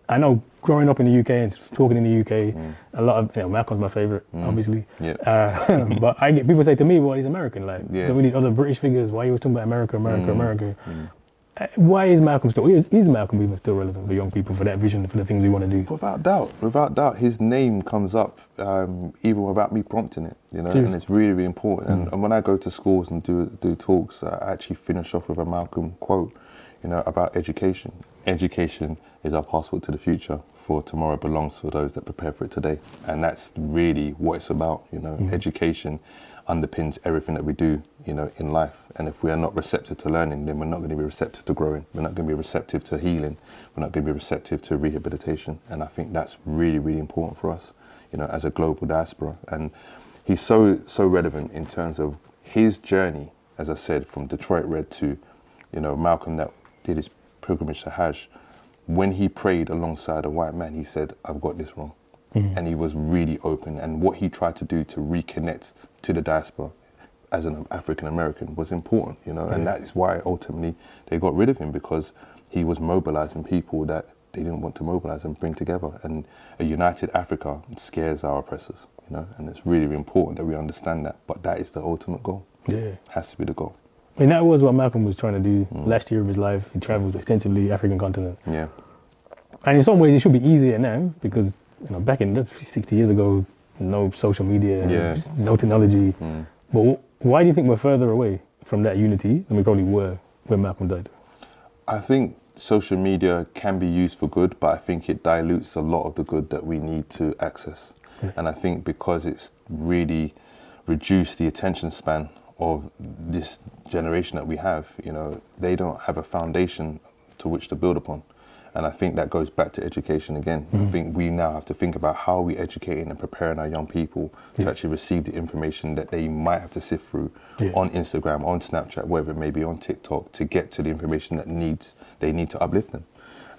I know growing up in the UK and talking in the UK, a lot of, you know, Malcolm's my favourite, obviously. But I get people say to me, well, he's American, like, so we need other British figures, why are you always talking about America? Why is Malcolm even still relevant for young people, for that vision, for the things we want to do? Without doubt, his name comes up even without me prompting it, you know, and it's really, really important. And when I go to schools and do talks, I actually finish off with a Malcolm quote, you know, about education. Education is our passport to the future, for tomorrow belongs to those that prepare for it today. And that's really what it's about, you know. Education underpins everything that we do, you know, in life. And if we are not receptive to learning, then we're not going to be receptive to growing. We're not going to be receptive to healing. We're not going to be receptive to rehabilitation. And I think that's really, really important for us, you know, as a global diaspora. And he's so relevant in terms of his journey, as I said, from Detroit Red to, you know, Malcolm that did his pilgrimage to Hajj. When he prayed alongside a white man, he said, I've got this wrong. And he was really open. And what he tried to do to reconnect to the diaspora as an African American was important, you know, and that is why ultimately they got rid of him, because he was mobilizing people that they didn't want to mobilize and bring together. And a united Africa scares our oppressors, you know, and it's really, really important that we understand that. But that is the ultimate goal. Has to be the goal. And that was what Malcolm was trying to do last year of his life. He travels extensively African continent. And in some ways it should be easier now, because, you know, back in, that's 60 years ago, no social media, no technology. But why do you think we're further away from that unity than we probably were when Malcolm died? I think social media can be used for good, but I think it dilutes a lot of the good that we need to access. And I think because it's really reduced the attention span of this generation that we have, you know, they don't have a foundation to which to build upon. And I think that goes back to education again. I think we now have to think about how are we educating and preparing our young people to actually receive the information that they might have to sift through on Instagram, on Snapchat, wherever it may be, on TikTok, to get to the information that they need to uplift them.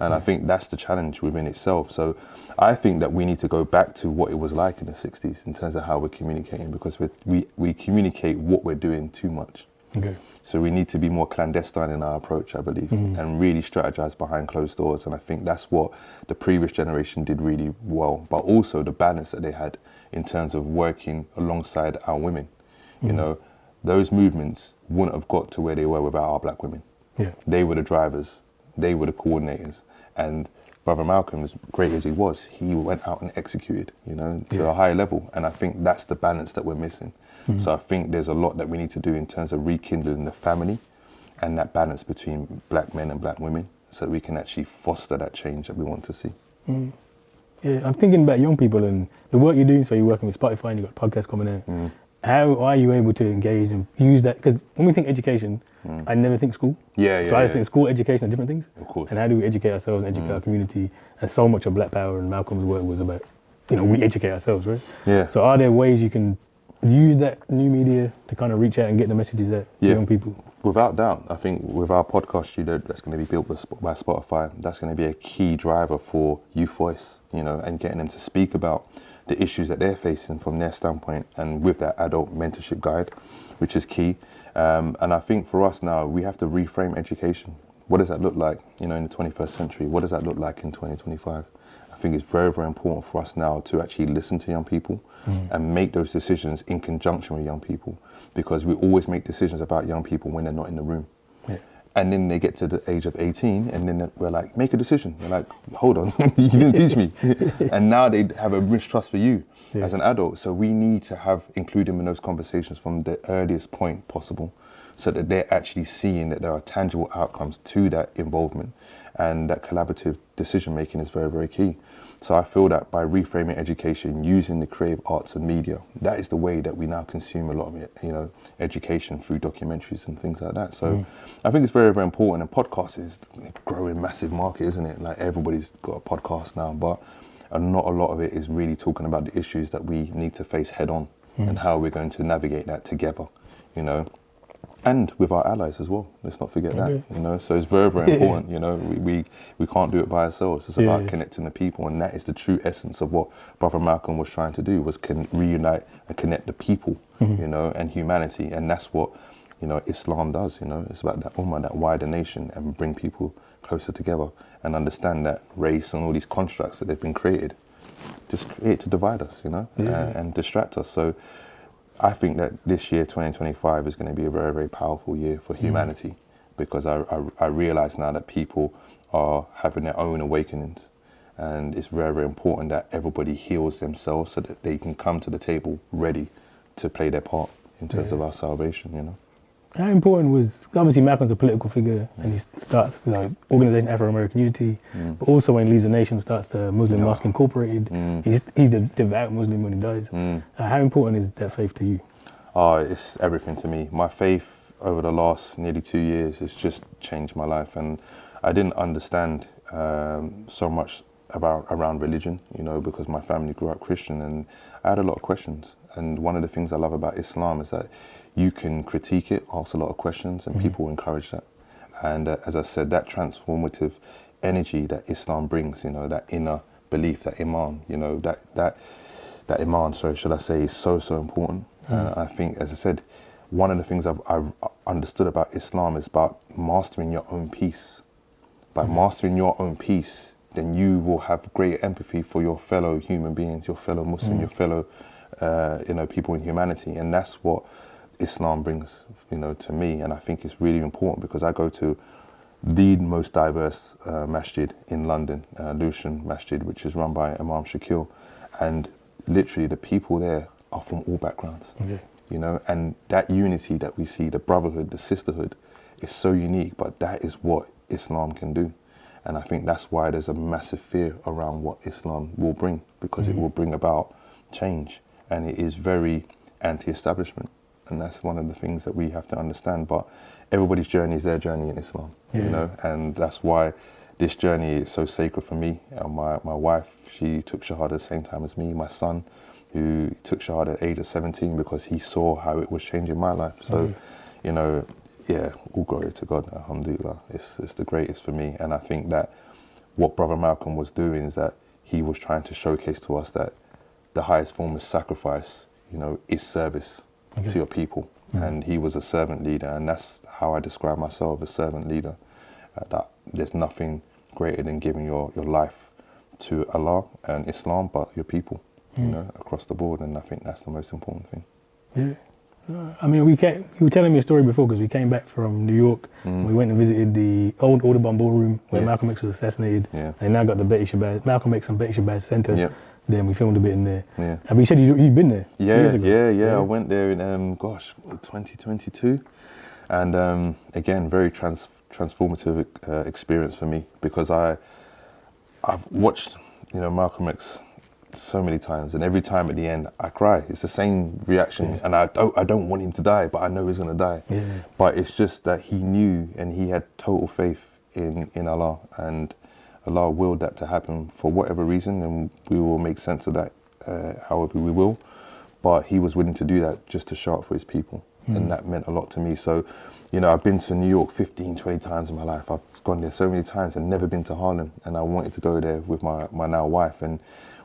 And I think that's the challenge within itself. So I think that we need to go back to what it was like in the 60s in terms of how we're communicating, because we communicate what we're doing too much. Okay. So we need to be more clandestine in our approach, I believe, and really strategize behind closed doors. And I think that's what the previous generation did really well, but also the balance that they had in terms of working alongside our women. You know, those movements wouldn't have got to where they were without our black women. Yeah. They were the drivers, they were the coordinators. And Brother Malcolm, as great as he was, he went out and executed, you know, to a higher level. And I think that's the balance that we're missing. So I think there's a lot that we need to do in terms of rekindling the family and that balance between black men and black women, so that we can actually foster that change that we want to see. Yeah, I'm thinking about young people and the work you're doing. So you're working with Spotify and you've got podcasts coming in. How are you able to engage and use that? Because when we think education, I never think school. So I just think school education are different things. Of course. And how do we educate ourselves and educate our community? And so much of Black Power and Malcolm's work was about, you know, we educate ourselves, right? Yeah. So are there ways you can use that new media to kind of reach out and get the messages out to young people? Without doubt. I think with our podcast studio that's going to be built by Spotify, that's going to be a key driver for youth voice, you know, and getting them to speak about the issues that they're facing from their standpoint, and with that adult mentorship guide, which is key. And I think for us now, we have to reframe education. What does that look like, you know, in the 21st century? What does that look like in 2025? I think it's very, very important for us now to actually listen to young people and make those decisions in conjunction with young people, because we always make decisions about young people when they're not in the room. And then they get to the age of 18 and then we're like, make a decision. They're like, hold on, you didn't teach me. And now they have a mistrust for you as an adult. So we need to include them in those conversations from the earliest point possible, so that they're actually seeing that there are tangible outcomes to that involvement, and that collaborative decision making is very, very key. So I feel that by reframing education, using the creative arts and media, that is the way that we now consume a lot of it, you know, education through documentaries and things like that. So I think it's very, very important. And podcast is a growing massive market, isn't it? Like everybody's got a podcast now, but not a lot of it is really talking about the issues that we need to face head on and how we're going to navigate that together, you know. And with our allies as well. Let's not forget that, you know. So it's very, very important, you know. We can't do it by ourselves. It's about connecting the people, and that is the true essence of what Brother Malcolm was trying to do, was reunite and connect the people, you know, and humanity. And that's what, you know, Islam does, you know. It's about that ummah, that wider nation, and bring people closer together and understand that race and all these constructs that they've been created just create to divide us, you know, and distract us. So I think that this year, 2025, is going to be a very, very powerful year for humanity, because I realize now that people are having their own awakenings, and it's very, very important that everybody heals themselves so that they can come to the table ready to play their part in terms of our salvation, you know. How important was, obviously Malcolm's a political figure and he starts, you know, Organisation Afro-American Unity, but also when he leaves the nation, starts the Muslim Mosque Incorporated. He's the devout Muslim when he dies. How important is that faith to you? It's everything to me. My faith over the last nearly 2 years has just changed my life, and I didn't understand so much around religion, you know, because my family grew up Christian, and I had a lot of questions. And one of the things I love about Islam is that you can critique it, ask a lot of questions, and people encourage that. And as I said, that transformative energy that Islam brings, you know, that inner belief, that iman, you know, that iman, sorry, should I say, is so, so important. And I think, as I said, one of the things I've understood about Islam is about mastering your own peace. By mastering your own peace, then you will have greater empathy for your fellow human beings, your fellow Muslim, your fellow, you know, people in humanity. And that's what Islam brings, you know, to me. And I think it's really important, because I go to the most diverse masjid in London, Lucian Masjid, which is run by Imam Shakil, and literally the people there are from all backgrounds, you know, and that unity that we see, the brotherhood, the sisterhood, is so unique, but that is what Islam can do. And I think that's why there's a massive fear around what Islam will bring, because it will bring about change, and it is very anti-establishment. And that's one of the things that we have to understand. But everybody's journey is their journey in Islam, you know, and that's why this journey is so sacred for me. My wife, she took Shahada at the same time as me. My son, who took Shahada at the age of 17 because he saw how it was changing my life. So, you know, yeah, all glory to God, alhamdulillah. It's the greatest for me. And I think that what Brother Malcolm was doing is that he was trying to showcase to us that the highest form of sacrifice, you know, is service to your people. And he was a servant leader, and that's how I describe myself, a servant leader. That there's nothing greater than giving your life to Allah and Islam, but your people, you know, across the board. And I think that's the most important thing. Yeah. I mean, you were telling me a story before because we came back from New York. We went and visited the old Audubon Ballroom where Malcolm X was assassinated. And now got the Betty Shabazz, Malcolm X and Betty Shabazz Center. Then we filmed a bit in there. And you said you'd been there. Yeah. I went there in 2022, and again, very transformative experience for me because I've watched, you know, Malcolm X so many times, and every time at the end I cry. It's the same reaction, and I don't want him to die, but I know he's gonna die. But it's just that he knew, and he had total faith in Allah, and Allah willed that to happen for whatever reason, and we will make sense of that however we will. But he was willing to do that just to show up for his people, and that meant a lot to me. So, you know, I've been to New York 15, 20 times in my life. I've gone there so many times and never been to Harlem, and I wanted to go there with my now wife. And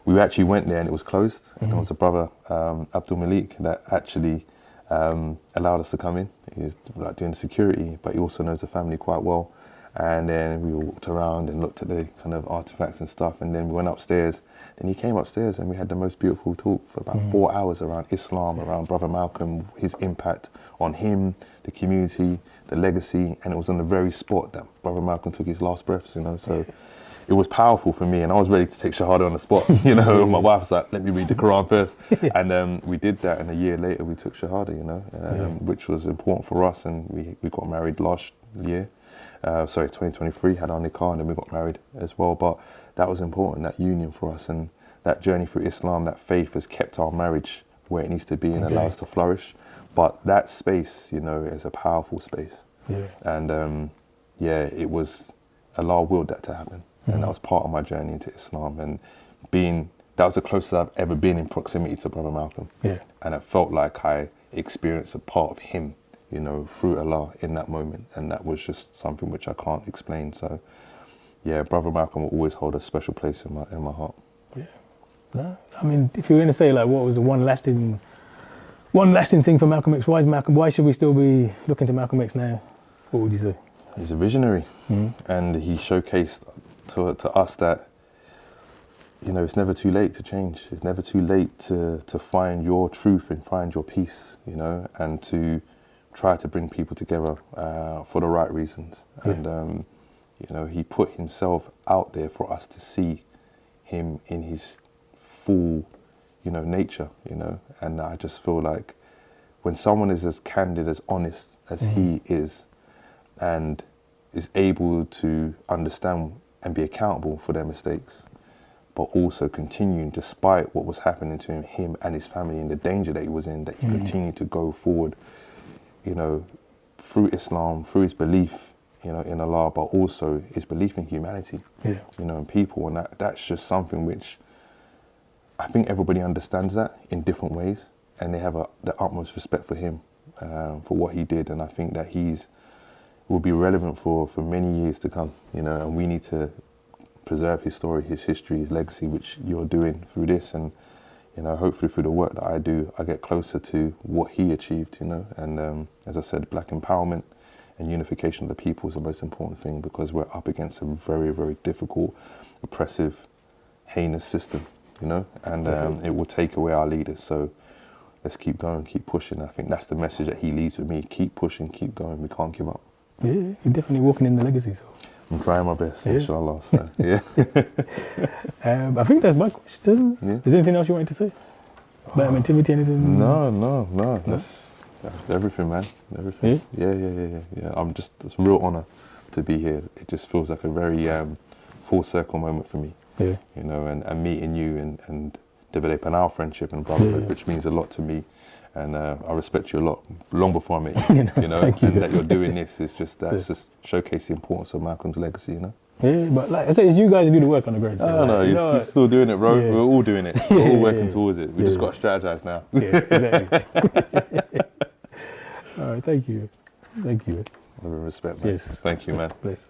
we actually went there and it was closed. And there was a brother, Abdul Malik, that actually allowed us to come in. He was like doing the security, but he also knows the family quite well. And then we walked around and looked at the kind of artifacts and stuff. And then we went upstairs. And he came upstairs and we had the most beautiful talk for about 4 hours around Islam, around Brother Malcolm, his impact on him, the community, the legacy. And it was on the very spot that Brother Malcolm took his last breaths, you know. So it was powerful for me, and I was ready to take Shahada on the spot, you know. My wife was like, let me read the Quran first. And we did that, and a year later we took Shahada, you know, which was important for us. And we got married last year, 2023, had our nikah, and then we got married as well. But that was important, that union for us, and that journey through Islam, that faith has kept our marriage where it needs to be and allows us to flourish. But that space, you know, is a powerful space. And it was, Allah willed that to happen. And that was part of my journey into Islam, and that was the closest I've ever been in proximity to Brother Malcolm. And it felt like I experienced a part of him, you know, through Allah in that moment. And that was just something which I can't explain. So yeah, Brother Malcolm will always hold a special place in my heart. No, I mean, if you were going to say like what was the one lasting thing for Malcolm X, why should we still be looking to Malcolm X now? What would you say? He's a visionary, and he showcased to us that, you know, it's never too late to change. It's never too late to find your truth and find your peace, you know, and to try to bring people together for the right reasons. And, you know, he put himself out there for us to see him in his full, you know, nature, you know. And I just feel like when someone is as candid, as honest as he is, and is able to understand and be accountable for their mistakes, but also continuing, despite what was happening to him and his family and the danger that he was in, that he continued to go forward, you know, through Islam, through his belief, you know, in Allah, but also his belief in humanity, you know, and people. And that's just something which I think everybody understands that in different ways, and they have the utmost respect for him, for what he did. And I think that will be relevant for many years to come, you know, and we need to preserve his story, his history, his legacy, which you're doing through this. And, you know, hopefully through the work that I do, I get closer to what he achieved, you know. And as I said, black empowerment and unification of the people is the most important thing, because we're up against a very, very difficult, oppressive, heinous system, you know, and it will take away our leaders. So let's keep going, keep pushing. I think that's the message that he leaves with me. Keep pushing, keep going. We can't give up. Yeah, you're definitely walking in the legacy. So I'm trying my best, inshallah. So, yeah. I think that's my question. Is there anything else you wanted to say about Mentivity? Anything? No. That's everything, man. Everything. Yeah. It's a real honor to be here. It just feels like a very full circle moment for me. You know, and meeting you and developing our friendship and brotherhood, which means a lot to me. And I respect you a lot, long before I met you know, Thank you. and that you're doing this is just, that's just showcase the importance of Malcolm's legacy, you know? Yeah, but like I said, it's you guys who do the work on the ground. I know, you're still doing it, bro. Yeah. We're all doing it. We're all working Yeah. towards it. We just got to strategize now. Yeah, exactly. All right, thank you. Thank you. With respect, man. Yes. Thank you, man. Bless.